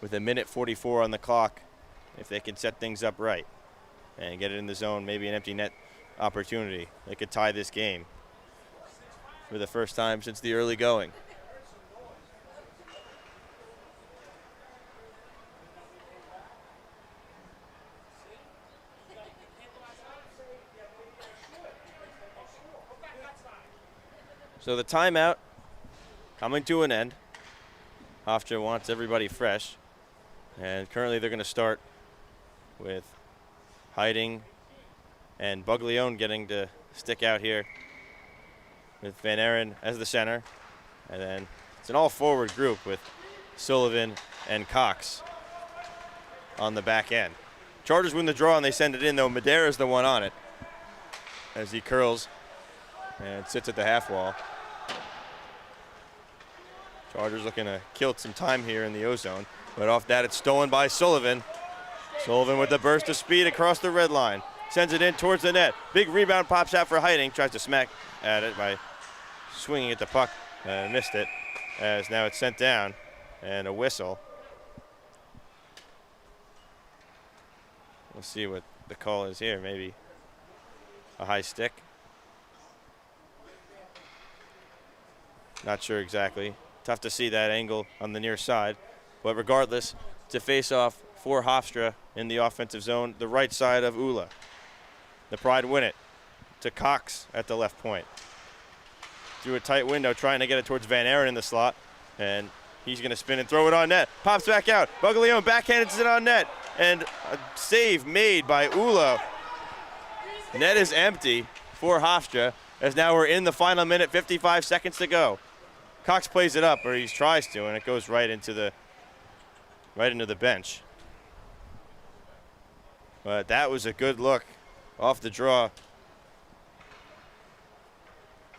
with 1:44 on the clock, if they can set things up right and get it in the zone, maybe an empty net opportunity, they could tie this game for the first time since the early going. So the timeout coming to an end. Hofstra wants everybody fresh. And currently they're going to start with Hiding and Buglione getting to stick out here with Van Aren as the center. And then it's an all-forward group with Sullivan and Cox on the back end. Chargers win the draw and they send it in, though Madera's the one on it as he curls and sits at the half wall. Chargers looking to kill some time here in the O-zone. But off that, it's stolen by Sullivan. Sullivan with the burst of speed across the red line. Sends it in towards the net. Big rebound pops out for Heiting. Tries to smack at it by swinging at the puck. Missed it, as now it's sent down. And a whistle. We'll see what the call is here. Maybe a high stick. Not sure exactly. Tough to see that angle on the near side. But regardless, it's a face-off for Hofstra in the offensive zone, the right side of Ula. The Pride win it to Cox at the left point. Through a tight window, trying to get it towards Van Aaron in the slot. And he's going to spin and throw it on net. Pops back out. Buglione backhands it on net. And a save made by Ula. Net is empty for Hofstra, as now we're in the final minute, 55 seconds to go. Cox plays it up, or he tries to, and it goes right into the bench. But that was a good look off the draw.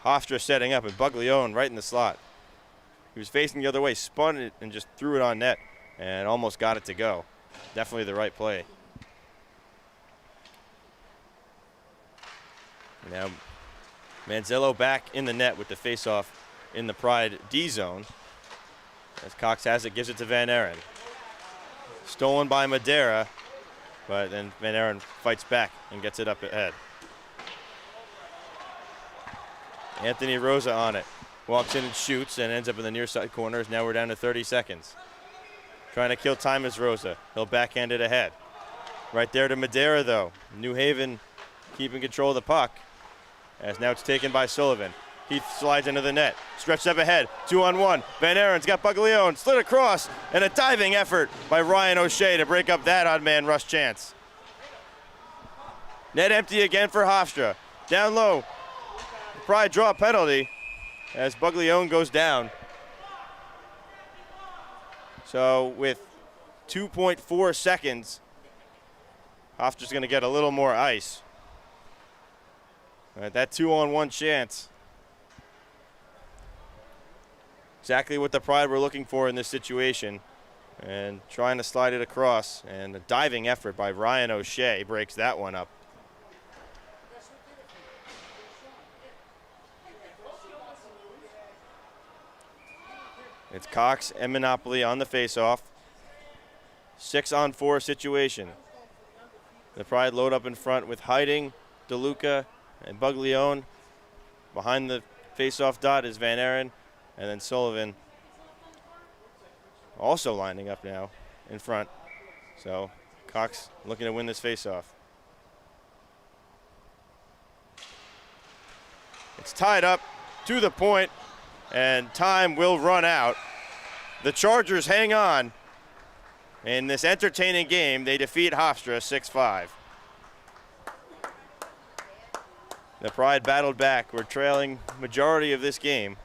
Hofstra setting up, and Buglione right in the slot. He was facing the other way, spun it, and just threw it on net, and almost got it to go. Definitely the right play. Now Manzello back in the net with the face-off in the Pride D zone. As Cox has it, gives it to Van Aaron. Stolen by Madeira, but then Van Aaron fights back and gets it up ahead. Anthony Rosa on it. Walks in and shoots and ends up in the near side corners. Now we're down to 30 seconds. Trying to kill time is Rosa. He'll backhand it ahead. Right there to Madeira, though. New Haven keeping control of the puck. As now it's taken by Sullivan. He slides into the net. Stretched up ahead. 2-on-1. Van Aaron's got Buglione. Slid across. And a diving effort by Ryan O'Shea to break up that odd man rush chance. Net empty again for Hofstra. Down low. Pride draw a penalty as Buglione goes down. So with 2.4 seconds, Hofstra's going to get a little more ice. All right, that 2-on-1 chance. Exactly what the Pride were looking for in this situation. And trying to slide it across. And a diving effort by Ryan O'Shea breaks that one up. It's Cox and Monopoly on the faceoff. 6-on-4 situation. The Pride load up in front with Heiting, DeLuca, and Buglione. Behind the faceoff dot is Van Aaron, and then Sullivan also lining up now in front. So Cox looking to win this faceoff. It's tied up to the point, and time will run out. The Chargers hang on. In this entertaining game, they defeat Hofstra 6-5. The Pride battled back. We're trailing majority of this game.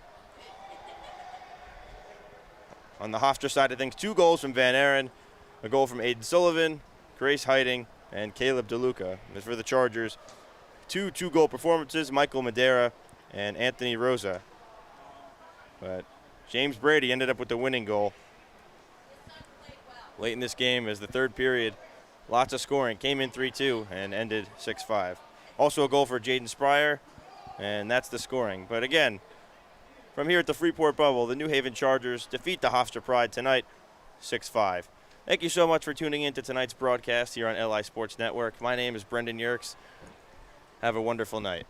On the Hofstra side of things, 2 goals from Van Aaron, a goal from Aiden Sullivan, Grace Heiting, and Caleb DeLuca. As for the Chargers, 2 2-goal performances, Michael Madeira and Anthony Rosa. But James Brady ended up with the winning goal late in this game as the third period, lots of scoring, came in 3-2 and ended 6-5. Also a goal for Jaden Spryer, and that's the scoring. But again, from here at the Freeport Bubble, the New Haven Chargers defeat the Hofstra Pride tonight, 6-5. Thank you so much for tuning in to tonight's broadcast here on LI Sports Network. My name is Brendan Yerkes. Have a wonderful night.